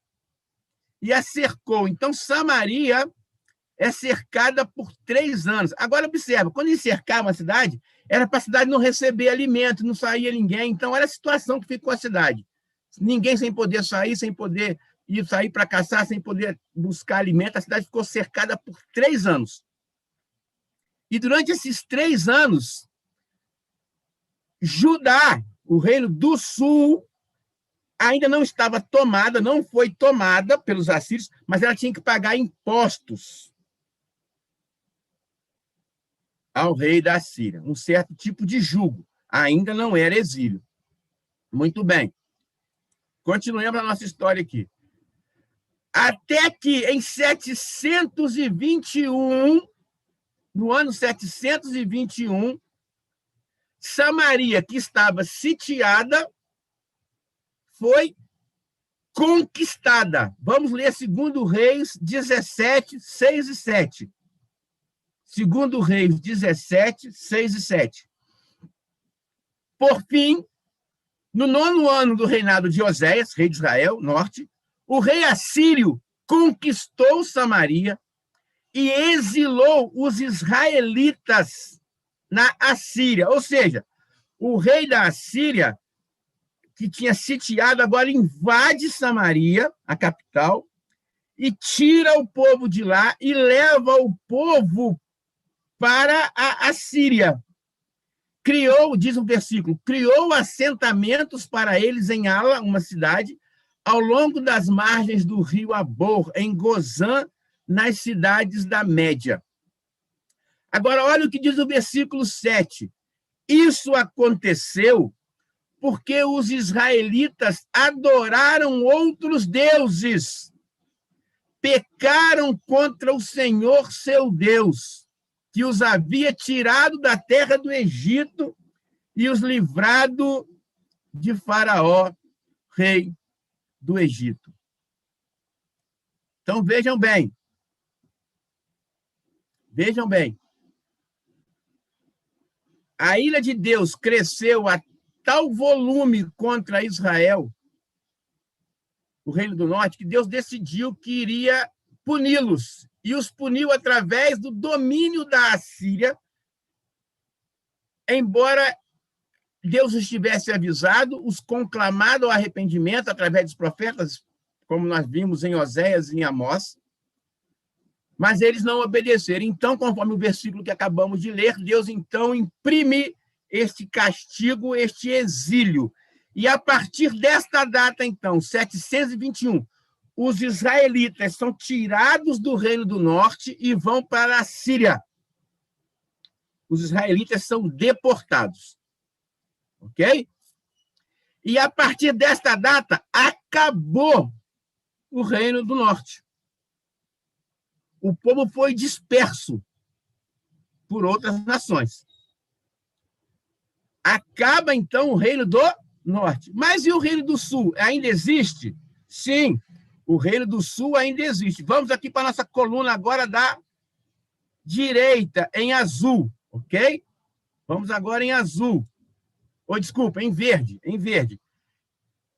e a cercou. Então, Samaria é cercada por 3 anos. Agora, observa, quando eles cercavam a cidade, era para a cidade não receber alimento, não saía ninguém. Então, era a situação que ficou a cidade. Ninguém sem poder sair, sem poder sair para caçar, sem poder buscar alimento. A cidade ficou cercada por 3 anos. E durante esses 3 anos, Judá, o reino do sul, ainda não estava tomada, não foi tomada pelos assírios, mas ela tinha que pagar impostos ao rei da Síria, um certo tipo de jugo. Ainda não era exílio. Muito bem. Continuemos a nossa história aqui. Até que em 721, no ano 721, Samaria, que estava sitiada, foi conquistada. Vamos ler 2 Reis 17, 6 e 7. 2 Reis 17, 6 e 7. Por fim, no 9º ano do reinado de Oséias, rei de Israel, norte, o rei assírio conquistou Samaria e exilou os israelitas na Assíria. Ou seja, o rei da Assíria, que tinha sitiado, agora invade Samaria, a capital, e tira o povo de lá e leva o povo para a Assíria. Criou, diz o versículo, criou assentamentos para eles em Ala, uma cidade, ao longo das margens do rio Abor, em Gozã, nas cidades da Média. Agora, olha o que diz o versículo 7. Isso aconteceu porque os israelitas adoraram outros deuses, pecaram contra o Senhor, seu Deus, que os havia tirado da terra do Egito e os livrado de Faraó, rei do Egito. Então, vejam bem. Vejam bem. A ira de Deus cresceu a tal volume contra Israel, o Reino do Norte, que Deus decidiu que iria puni-los. E os puniu através do domínio da Assíria, embora Deus os tivesse avisado, os conclamado ao arrependimento através dos profetas, como nós vimos em Oséias e em Amós, mas eles não obedeceram. Então, conforme o versículo que acabamos de ler, Deus então imprime este castigo, este exílio. E a partir desta data, então, 721, os israelitas são tirados do Reino do Norte e vão para a Síria. Os israelitas são deportados. Ok? E a partir desta data, acabou o Reino do Norte. O povo foi disperso por outras nações. Acaba, então, o Reino do Norte. Mas e o Reino do Sul? Ainda existe? Sim, o Reino do Sul ainda existe. Vamos aqui para a nossa coluna agora da direita, em azul, ok? Vamos agora em azul. Ou, desculpa, em verde, em verde.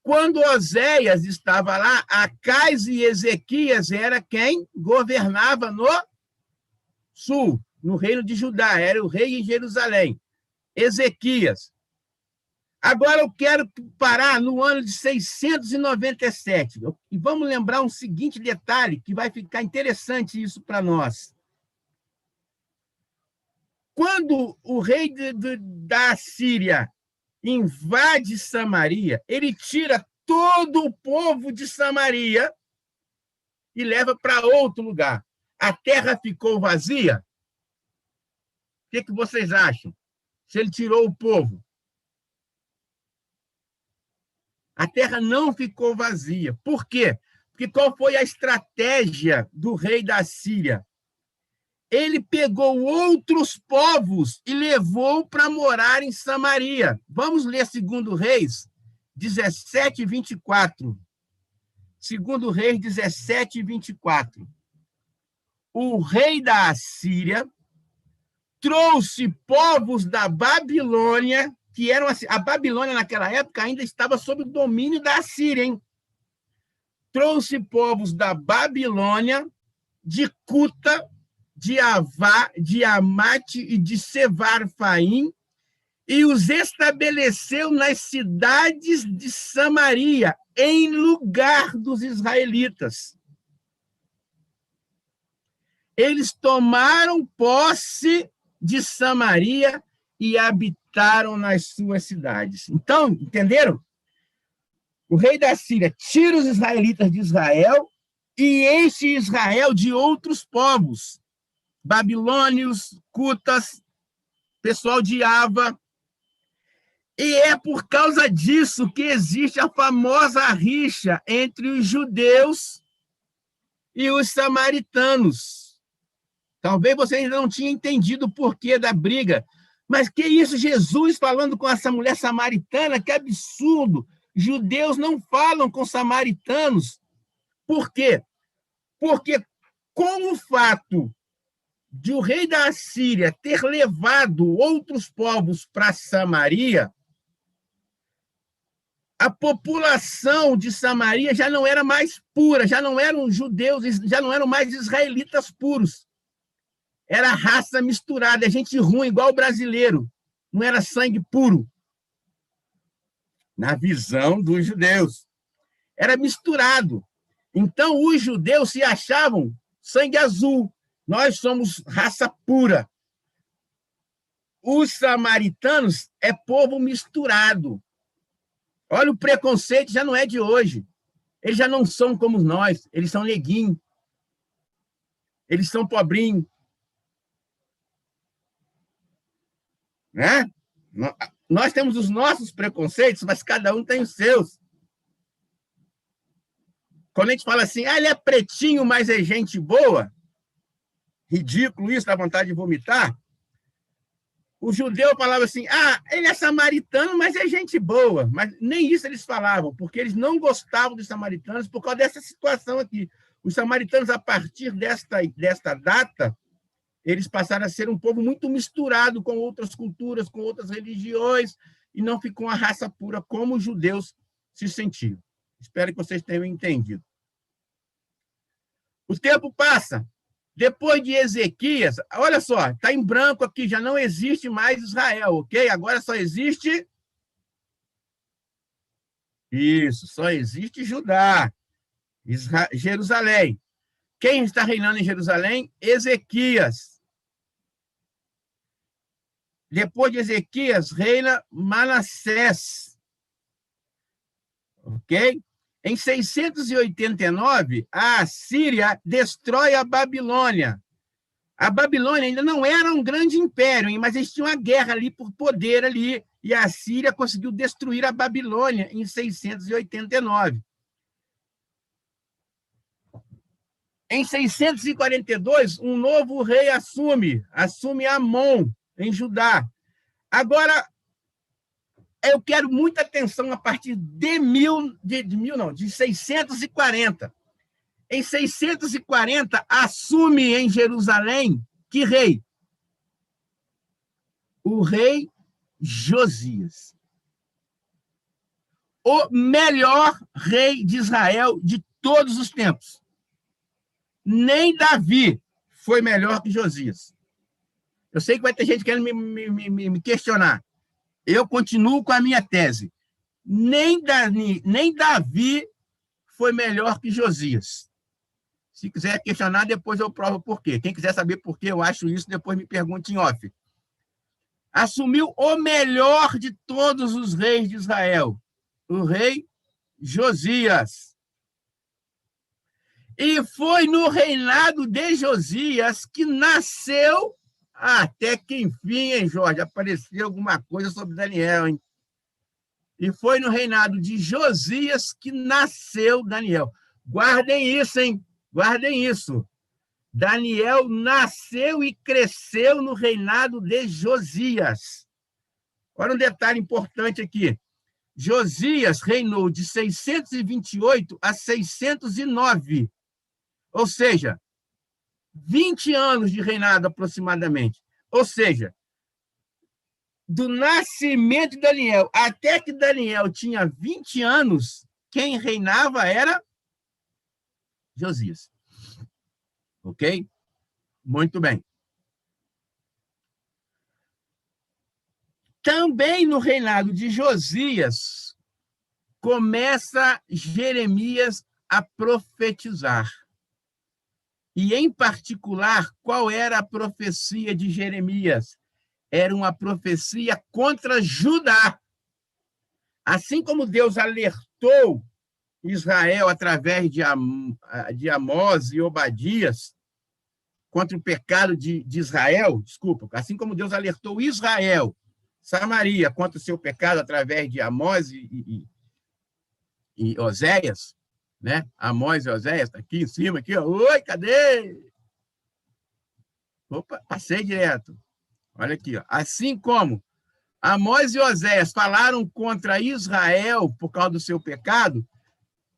Quando Oséias estava lá, Acais e Ezequias era quem governava no sul, no reino de Judá, era o rei em Jerusalém, Ezequias. Agora eu quero parar no ano de 697, e vamos lembrar um seguinte detalhe, que vai ficar interessante isso para nós. Quando o rei da Síria invade Samaria, ele tira todo o povo de Samaria e leva para outro lugar. A terra ficou vazia? O que vocês acham? Se ele tirou o povo? A terra não ficou vazia. Por quê? Porque qual foi a estratégia do rei da Síria? Ele pegou outros povos e levou para morar em Samaria. Vamos ler 2 Reis 17, 24. 2 Reis 17, 24. O rei da Assíria trouxe povos da Babilônia, que eram assim, a Babilônia naquela época ainda estava sob o domínio da Assíria, hein? Trouxe povos da Babilônia, de Cuta, de Avá, de Amate e de Sevarfaim, e os estabeleceu nas cidades de Samaria, em lugar dos israelitas. Eles tomaram posse de Samaria e habitaram nas suas cidades. Então, entenderam? O rei da Síria tira os israelitas de Israel e enche Israel de outros povos, babilônios, cutas, pessoal de Ava, E é por causa disso que existe a famosa rixa entre os judeus e os samaritanos. Talvez você ainda não tinha entendido o porquê da briga. Mas que isso, Jesus falando com essa mulher samaritana, que absurdo! Judeus não falam com samaritanos. Por quê? Porque com o fato de o rei da Assíria ter levado outros povos para Samaria, a população de Samaria já não era mais pura, já não eram judeus, já não eram mais israelitas puros. Era raça misturada, gente ruim, igual o brasileiro. Não era sangue puro. Na visão dos judeus. Era misturado. Então, os judeus se achavam sangue azul. Nós somos raça pura. Os samaritanos é povo misturado. Olha, o preconceito já não é de hoje. Eles já não são como nós. Eles são neguinhos. Eles são pobrinhos. Né? Nós temos os nossos preconceitos, mas cada um tem os seus. Quando a gente fala assim, ele é pretinho, mas é gente boa, ridículo isso, dá vontade de vomitar, o judeu falava assim, ele é samaritano, mas é gente boa. Mas nem isso eles falavam, porque eles não gostavam dos samaritanos por causa dessa situação aqui. Os samaritanos, a partir desta data, eles passaram a ser um povo muito misturado com outras culturas, com outras religiões, e não ficou uma raça pura como os judeus se sentiam. Espero que vocês tenham entendido. O tempo passa. Depois de Ezequias, olha só, está em branco aqui, já não existe mais Israel, ok? Agora só existe... Isso, só existe Judá, Jerusalém. Quem está reinando em Jerusalém? Ezequias. Depois de Ezequias, reina Manassés. Ok? Em 689, a Assíria destrói a Babilônia. A Babilônia ainda não era um grande império, mas eles tinham uma guerra ali por poder ali, e a Assíria conseguiu destruir a Babilônia em 689. Em 642, um novo rei assume Amon, em Judá. Agora, eu quero muita atenção a partir de 640. Em 640, assume em Jerusalém que rei? O rei Josias. O melhor rei de Israel de todos os tempos. Nem Davi foi melhor que Josias. Eu sei que vai ter gente querendo me questionar. Eu continuo com a minha tese. Nem Davi foi melhor que Josias. Se quiser questionar, depois eu provo por quê. Quem quiser saber por que eu acho isso, depois me pergunte em off. Assumiu o melhor de todos os reis de Israel, o rei Josias. E foi no reinado de Josias que nasceu, até que enfim, hein, Jorge, apareceu alguma coisa sobre Daniel, hein? E foi no reinado de Josias que nasceu Daniel. Guardem isso, hein? Guardem isso. Daniel nasceu e cresceu no reinado de Josias. Olha um detalhe importante aqui. Josias reinou de 628 a 609. Ou seja, 20 anos de reinado aproximadamente. Ou seja, do nascimento de Daniel até que Daniel tinha 20 anos, quem reinava era Josias. Ok? Muito bem. Também no reinado de Josias, começa Jeremias a profetizar. E, em particular, qual era a profecia de Jeremias? Era uma profecia contra Judá. Assim como Deus alertou Israel através de Amós e Obadias contra o pecado de Israel, assim como Deus alertou Israel Samaria contra o seu pecado através de Amós e Oséias, né? Amós e Oséias, está aqui em cima, aqui, ó. Oi, cadê? Opa, passei direto. Olha aqui, ó. Assim como Amós e Oséias falaram contra Israel por causa do seu pecado,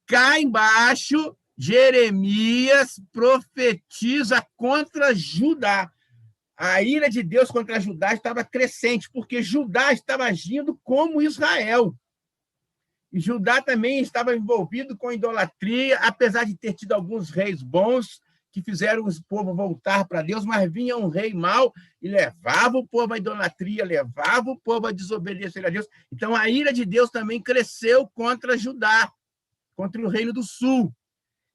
cá embaixo, Jeremias profetiza contra Judá. A ira de Deus contra Judá estava crescente, porque Judá estava agindo como Israel. E Judá também estava envolvido com idolatria, apesar de ter tido alguns reis bons que fizeram o povo voltar para Deus, mas vinha um rei mau e levava o povo à idolatria, levava o povo a desobedecer a Deus. Então, a ira de Deus também cresceu contra Judá, contra o reino do sul.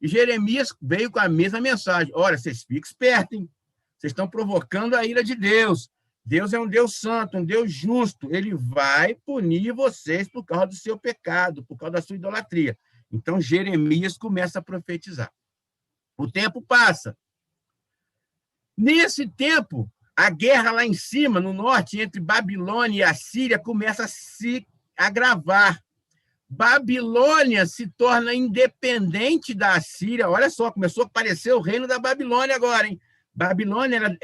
E Jeremias veio com a mesma mensagem. Olha, vocês fiquem espertos, hein? Vocês estão provocando a ira de Deus. Deus é um Deus santo, um Deus justo. Ele vai punir vocês por causa do seu pecado, por causa da sua idolatria. Então, Jeremias começa a profetizar. O tempo passa. Nesse tempo, a guerra lá em cima, no norte, entre Babilônia e Assíria, começa a se agravar. Babilônia se torna independente da Assíria. Olha só, começou a aparecer o reino da Babilônia agora, hein? Babilônia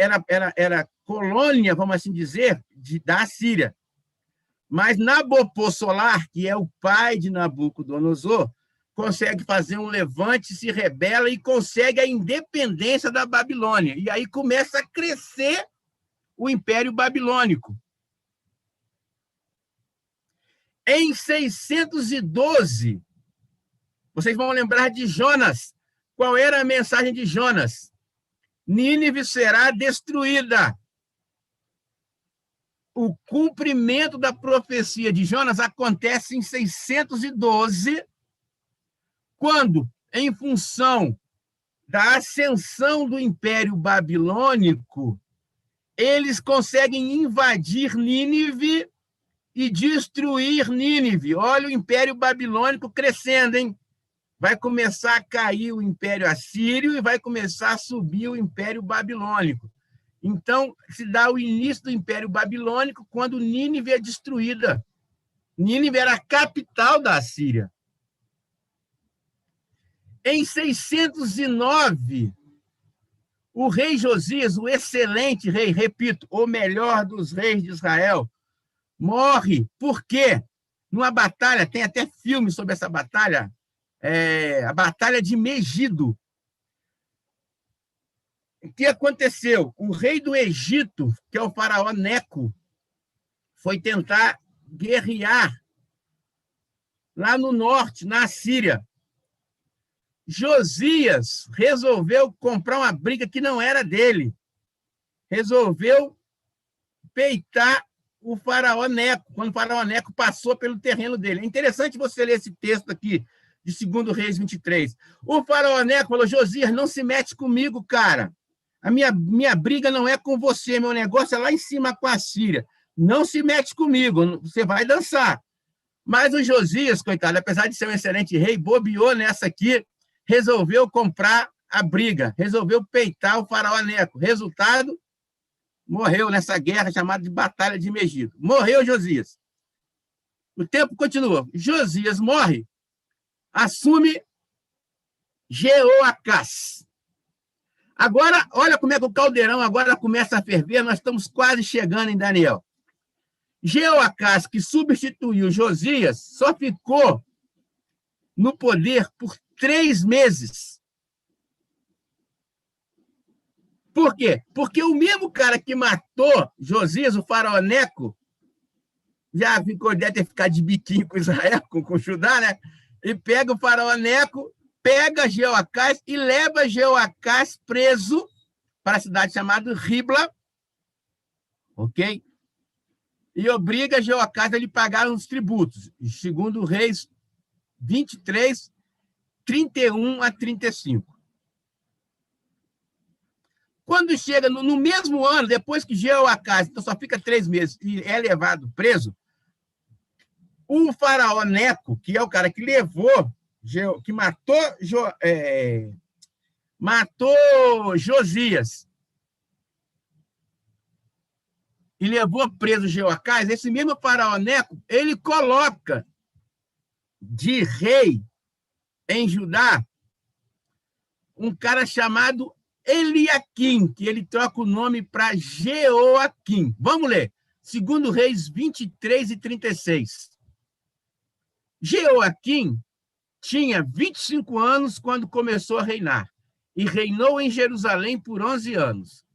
era colônia, vamos assim dizer, da Assíria. Mas Nabopossolar, que é o pai de Nabucodonosor, consegue fazer um levante, se rebela e consegue a independência da Babilônia. E aí começa a crescer o Império Babilônico. Em 612, vocês vão lembrar de Jonas. Qual era a mensagem de Jonas? Nínive será destruída. O cumprimento da profecia de Jonas acontece em 612, quando, em função da ascensão do Império Babilônico, eles conseguem invadir Nínive e destruir Nínive. Olha o Império Babilônico crescendo, hein? Vai começar a cair o Império Assírio e vai começar a subir o Império Babilônico. Então, se dá o início do Império Babilônico quando Nínive é destruída. Nínive era a capital da Assíria. Em 609, o rei Josias, o excelente rei, repito, o melhor dos reis de Israel, morre. Por quê? Numa batalha, tem até filme sobre essa batalha, a Batalha de Megido. O que aconteceu? O rei do Egito, que é o faraó Neco, foi tentar guerrear lá no norte, na Síria. Josias resolveu comprar uma briga que não era dele. Resolveu peitar o faraó Neco, quando o faraó Neco passou pelo terreno dele. É interessante você ler esse texto aqui, de 2 Reis 23. O faraó Neco falou: Josias, não se mete comigo, cara. A minha briga não é com você, meu negócio é lá em cima com a Síria. Não se mete comigo, você vai dançar. Mas o Josias, coitado, apesar de ser um excelente rei, bobeou nessa aqui, resolveu comprar a briga, resolveu peitar o faraó Neco. Resultado, morreu nessa guerra chamada de Batalha de Megido. Morreu Josias. O tempo continua. Josias morre, assume Jeoacás. Agora, olha como é que o caldeirão agora começa a ferver, nós estamos quase chegando em Daniel. Jeoacás, que substituiu Josias, só ficou no poder por 3 meses. Por quê? Porque o mesmo cara que matou Josias, o faraó Neco, já ficou, deve ter ficado de biquinho com Israel, com Judá, né? E pega o faraó Neco, pega Jeoacás e leva Jeoacás preso para a cidade chamada Ribla, ok? E obriga Jeoacás a lhe pagar os tributos, segundo Reis 23, 31 a 35. Quando chega no mesmo ano, depois que Jeoacás, então só fica 3 meses, e é levado preso, o faraó Neco, que é o cara que levou, que matou Josias que levou preso Jeoacás, esse mesmo faraó Neco, ele coloca de rei em Judá um cara chamado Eliaquim, que ele troca o nome para Jeoaquim. Vamos ler. 2 Reis 23 e 36. Jeoaquim tinha 25 anos quando começou a reinar e reinou em Jerusalém por 11 anos.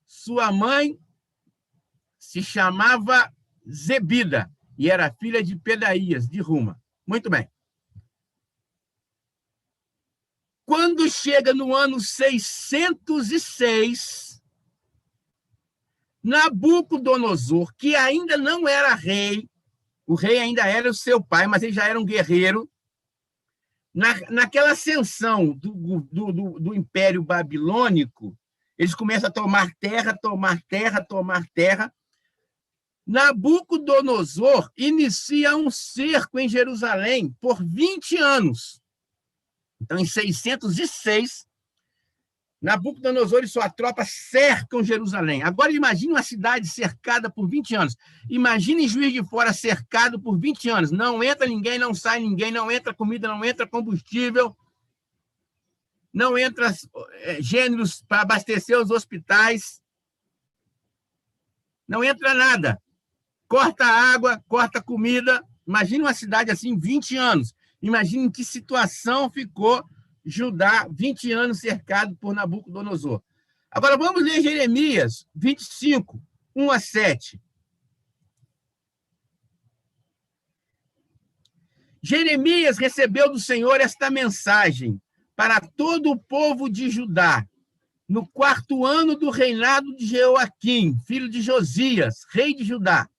Sua mãe se chamava Zebida e era filha de Pedaías, de Ruma. Muito bem. Quando chega no ano 606, Nabucodonosor, que ainda não era rei, o rei ainda era o seu pai, mas ele já era um guerreiro, naquela ascensão do Império Babilônico, eles começam a tomar terra, tomar terra, tomar terra. Nabucodonosor inicia um cerco em Jerusalém por 20 anos. Então, em 606, Nabucodonosor e sua tropa cercam Jerusalém. Agora, imagine uma cidade cercada por 20 anos. Imagine Juiz de Fora cercado por 20 anos. Não entra ninguém, não sai ninguém, não entra comida, não entra combustível, não entra gêneros para abastecer os hospitais, não entra nada. Corta água, corta comida. Imagine uma cidade assim, 20 anos. Imagine em que situação ficou Judá, 20 anos cercado por Nabucodonosor. Agora, vamos ler Jeremias 25, 1 a 7. Jeremias recebeu do Senhor esta mensagem para todo o povo de Judá, no 4º ano do reinado de Jeoaquim, filho de Josias, rei de Judá.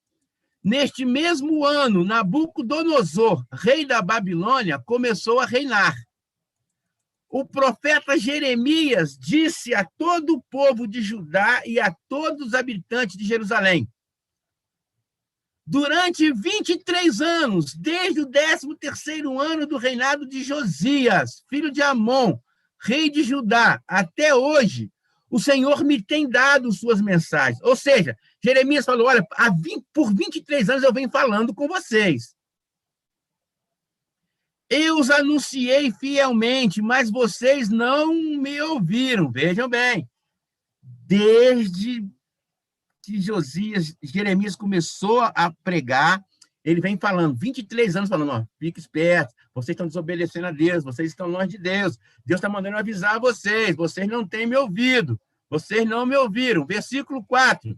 Neste mesmo ano, Nabucodonosor, rei da Babilônia, começou a reinar. O profeta Jeremias disse a todo o povo de Judá e a todos os habitantes de Jerusalém: durante 23 anos, desde o 13º ano do reinado de Josias, filho de Amon, rei de Judá, até hoje, o Senhor me tem dado suas mensagens. Ou seja, Jeremias falou, olha, por 23 anos eu venho falando com vocês. Eu os anunciei fielmente, mas vocês não me ouviram. Vejam bem, desde que Jeremias começou a pregar, ele vem falando, 23 anos falando, ó, fique esperto, vocês estão desobedecendo a Deus, vocês estão longe de Deus, Deus está mandando avisar vocês não têm me ouvido, vocês não me ouviram. Versículo 4,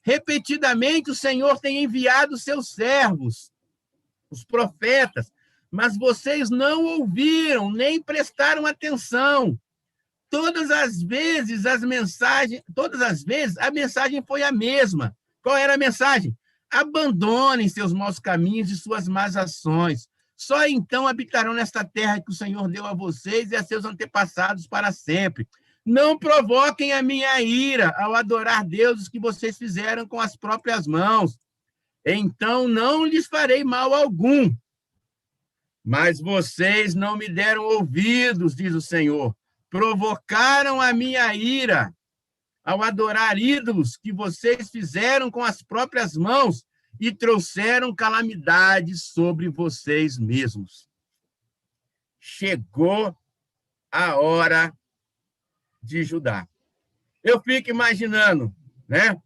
repetidamente o Senhor tem enviado seus servos, os profetas, mas vocês não ouviram, nem prestaram atenção. Todas as vezes a mensagem foi a mesma. Qual era a mensagem? Abandonem seus maus caminhos e suas más ações. Só então habitarão nesta terra que o Senhor deu a vocês e a seus antepassados para sempre. Não provoquem a minha ira ao adorar deuses que vocês fizeram com as próprias mãos. Então não lhes farei mal algum. Mas vocês não me deram ouvidos, diz o Senhor. Provocaram a minha ira ao adorar ídolos que vocês fizeram com as próprias mãos e trouxeram calamidades sobre vocês mesmos. Chegou a hora de Judá. Eu fico imaginando, né?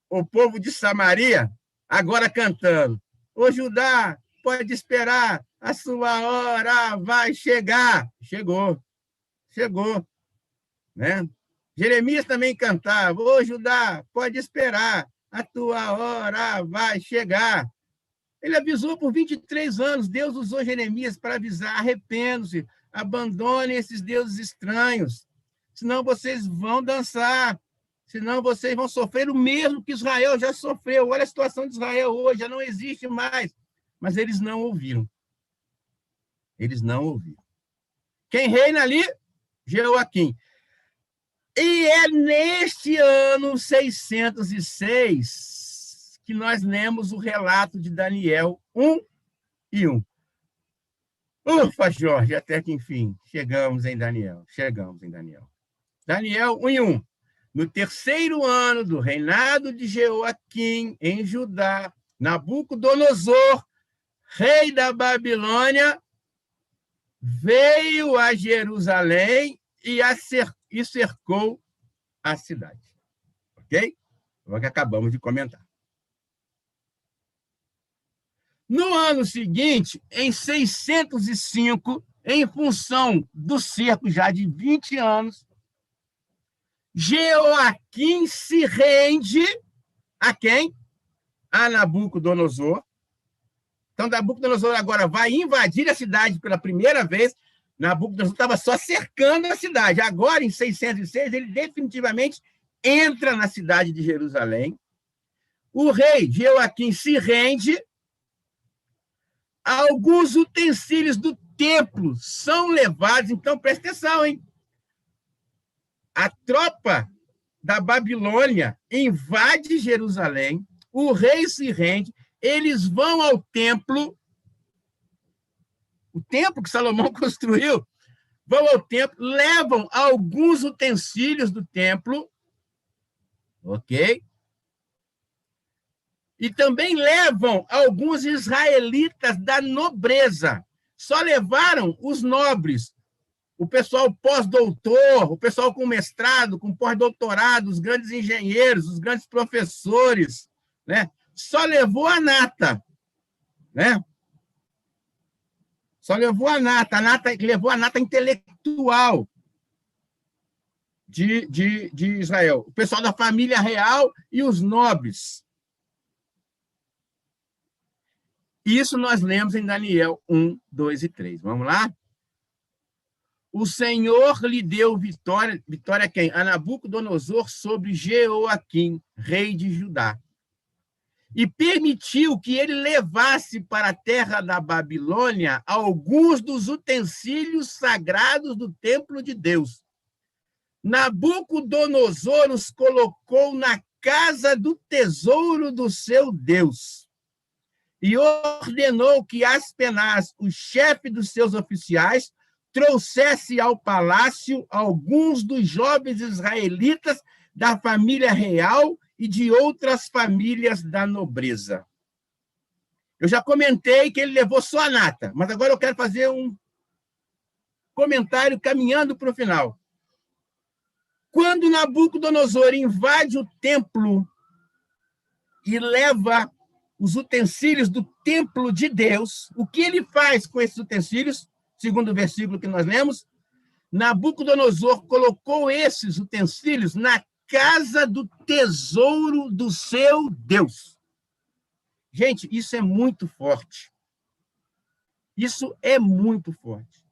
O povo de Samaria agora cantando: ô Judá, pode esperar, a sua hora vai chegar. Chegou, né? Jeremias também cantava: ô Judá, pode esperar, a tua hora vai chegar. Ele avisou por 23 anos, Deus usou Jeremias para avisar: arrependam-se, abandonem esses deuses estranhos, senão vocês vão dançar, senão vocês vão sofrer o mesmo que Israel já sofreu. Olha a situação de Israel hoje, já não existe mais. Mas eles não ouviram. Eles não ouviram. Quem reina ali? Jeoaquim. E é neste ano 606 que nós lemos o relato de Daniel 1:1. Ufa, Jorge, até que enfim, chegamos em Daniel. Daniel 1:1. No terceiro ano do reinado de Jeoaquim em Judá, Nabucodonosor, rei da Babilônia, veio a Jerusalém e cercou a cidade. Ok? É o que acabamos de comentar. No ano seguinte, em 605, em função do cerco já de 20 anos, Jeoaquim se rende a quem? A Nabucodonosor. Então, Nabucodonosor agora vai invadir a cidade pela primeira vez. Nabucodonosor estava só cercando a cidade. Agora, em 606, ele definitivamente entra na cidade de Jerusalém. O rei Jeoaquim se rende. Alguns utensílios do templo são levados. Então, presta atenção, hein? A tropa da Babilônia invade Jerusalém. O rei se rende. Eles vão ao templo, o templo que Salomão construiu, vão ao templo, levam alguns utensílios do templo, ok? E também levam alguns israelitas da nobreza. Só levaram os nobres, o pessoal pós-doutor, o pessoal com mestrado, com pós-doutorado, os grandes engenheiros, os grandes professores, né? Só levou a nata, né? Só levou a nata levou a nata intelectual de Israel. O pessoal da família real e os nobres. Isso nós lemos em Daniel 1, 2 e 3. Vamos lá? O Senhor lhe deu vitória a quem? A Nabucodonosor sobre Jeoaquim, rei de Judá. E permitiu que ele levasse para a terra da Babilônia alguns dos utensílios sagrados do templo de Deus. Nabucodonosor os colocou na casa do tesouro do seu Deus e ordenou que Aspenaz, o chefe dos seus oficiais, trouxesse ao palácio alguns dos jovens israelitas da família real e de outras famílias da nobreza. Eu já comentei que ele levou só a nata, mas agora eu quero fazer um comentário caminhando para o final. Quando Nabucodonosor invade o templo e leva os utensílios do templo de Deus, o que ele faz com esses utensílios? Segundo o versículo que nós lemos, Nabucodonosor colocou esses utensílios na casa do tesouro do seu Deus. Gente, isso é muito forte. Isso é muito forte.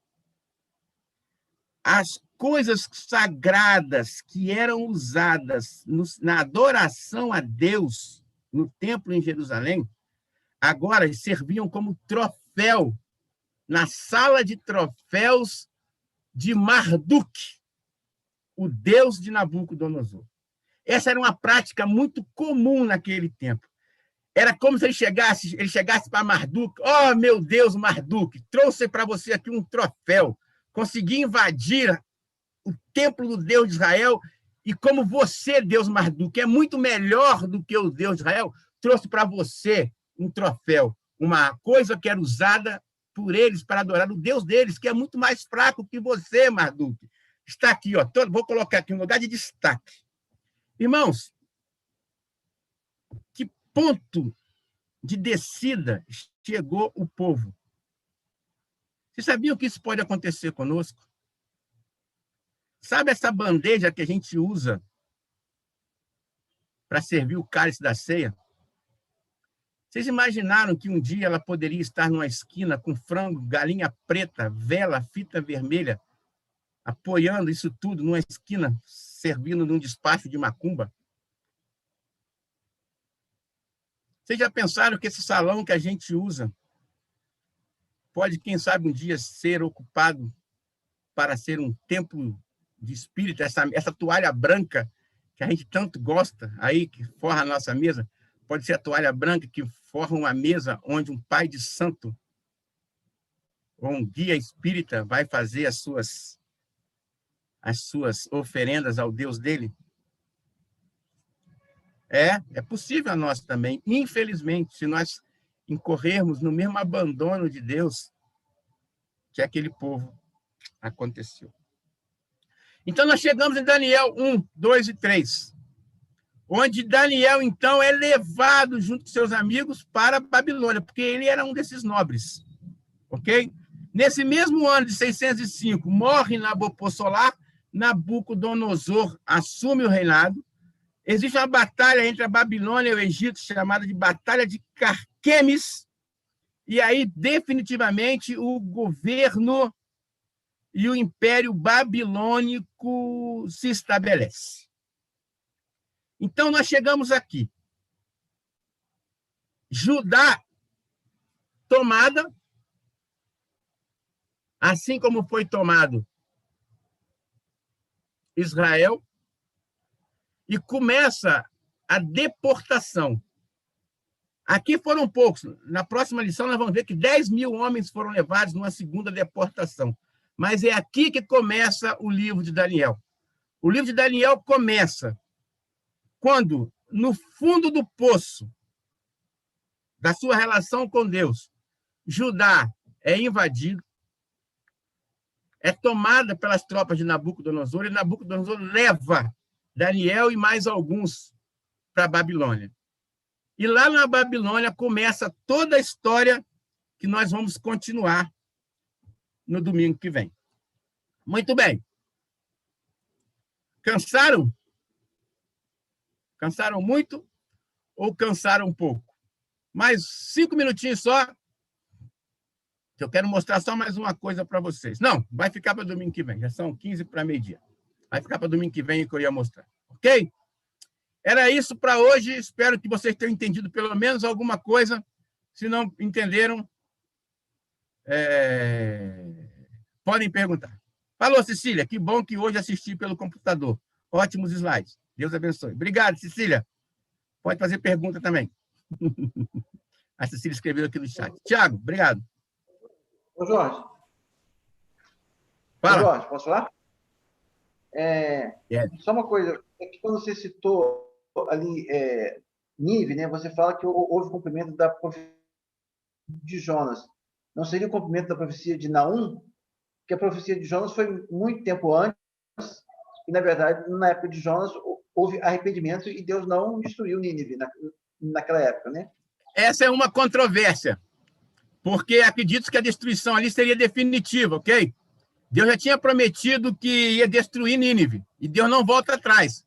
As coisas sagradas que eram usadas na adoração a Deus no templo em Jerusalém, agora serviam como troféu na sala de troféus de Marduk, o deus de Nabucodonosor. Essa era uma prática muito comum naquele tempo. Era como se ele chegasse para Marduk. Oh, meu Deus, Marduk, trouxe para você aqui um troféu. Consegui invadir o templo do Deus de Israel e como você, Deus Marduk, é muito melhor do que o Deus de Israel, trouxe para você um troféu, uma coisa que era usada por eles para adorar o Deus deles, que é muito mais fraco que você, Marduk. Está aqui, ó, vou colocar aqui um lugar de destaque. Irmãos, que ponto de descida chegou o povo? Vocês sabiam que isso pode acontecer conosco? Sabe essa bandeja que a gente usa para servir o cálice da ceia? Vocês imaginaram que um dia ela poderia estar numa esquina com frango, galinha preta, vela, fita vermelha, apoiando isso tudo numa esquina, servindo num despacho de macumba? Vocês já pensaram que esse salão que a gente usa pode, quem sabe, um dia ser ocupado para ser um templo de espírito, essa toalha branca que a gente tanto gosta, aí que forra a nossa mesa, pode ser a toalha branca que forra uma mesa onde um pai de santo ou um guia espírita vai fazer as suas oferendas ao Deus dele? É possível a nós também. Infelizmente, se nós incorrermos no mesmo abandono de Deus que aquele povo aconteceu. Então, nós chegamos em Daniel 1, 2 e 3, onde Daniel, então, é levado junto com seus amigos para a Babilônia, porque ele era um desses nobres. Ok? Nesse mesmo ano de 605, morre Nabucodonosor, Nabucodonosor assume o reinado. Existe uma batalha entre a Babilônia e o Egito, chamada de Batalha de Carquemes, e aí, definitivamente, o governo e o Império Babilônico se estabelece. Então, nós chegamos aqui. Judá tomada, assim como foi tomado Israel, e começa a deportação. Aqui foram poucos. Na próxima lição, nós vamos ver que 10 mil homens foram levados numa segunda deportação. Mas é aqui que começa o livro de Daniel. O livro de Daniel começa quando, no fundo do poço da sua relação com Deus, Judá é invadido, é tomada pelas tropas de Nabucodonosor, e Nabucodonosor leva Daniel e mais alguns para a Babilônia. E lá na Babilônia começa toda a história que nós vamos continuar no domingo que vem. Muito bem. Cansaram? Cansaram muito ou cansaram um pouco? Mais 5 minutinhos só, que eu quero mostrar só mais uma coisa para vocês. Não, vai ficar para domingo que vem, já são 15 para meio-dia. Vai ficar para domingo que vem que eu ia mostrar, ok? Era isso para hoje, espero que vocês tenham entendido pelo menos alguma coisa. Se não entenderam, podem perguntar. Falou, Cecília, que bom que hoje assisti pelo computador. Ótimos slides. Deus abençoe. Obrigado, Cecília. Pode fazer pergunta também. A Cecília escreveu aqui no chat. Tiago, obrigado. Ô, Jorge. Fala. Ô, Jorge, posso falar? Só uma coisa, é que quando você citou ali Nínive, né, você fala que houve cumprimento da profecia de Jonas. Não seria o cumprimento da profecia de Naum? Porque a profecia de Jonas foi muito tempo antes, e, na verdade, na época de Jonas, houve arrependimento e Deus não destruiu Nínive naquela época, né? Essa é uma controvérsia, porque acredito que a destruição ali seria definitiva, ok? Deus já tinha prometido que ia destruir Nínive, e Deus não volta atrás.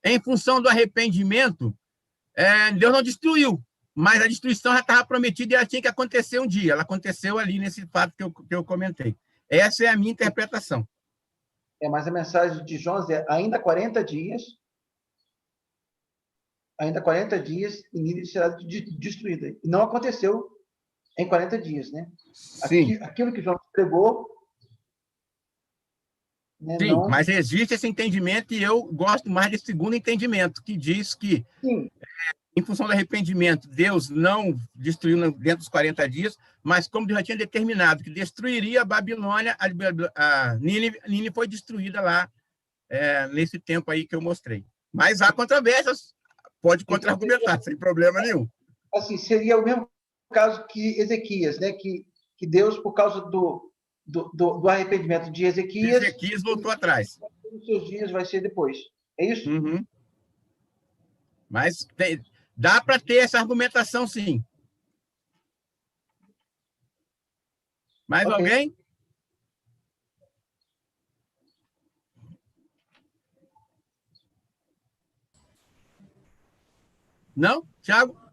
Em função do arrependimento, Deus não destruiu, mas a destruição já estava prometida e ela tinha que acontecer um dia. Ela aconteceu ali nesse fato que eu comentei. Essa é a minha interpretação. Mas a mensagem de Jonas é ainda 40 dias, e Nínive será destruída. E não aconteceu em 40 dias, né? Sim. Aquilo que Jonas pregou, né, sim, não... mas existe esse entendimento e eu gosto mais desse segundo entendimento, que diz que, em função do arrependimento, Deus não destruiu dentro dos 40 dias, mas como Deus já tinha determinado que destruiria a Babilônia, a Nínive foi destruída lá nesse tempo aí que eu mostrei. Mas há controvérsias, pode contra-argumentar, sem problema nenhum. Assim, seria o mesmo caso que Ezequias, né? Que Deus, por causa do arrependimento de Ezequias voltou atrás. Os seus dias vai ser depois. É isso? Uhum. Mas dá para ter essa argumentação, sim. Mais alguém? Não? Tiago?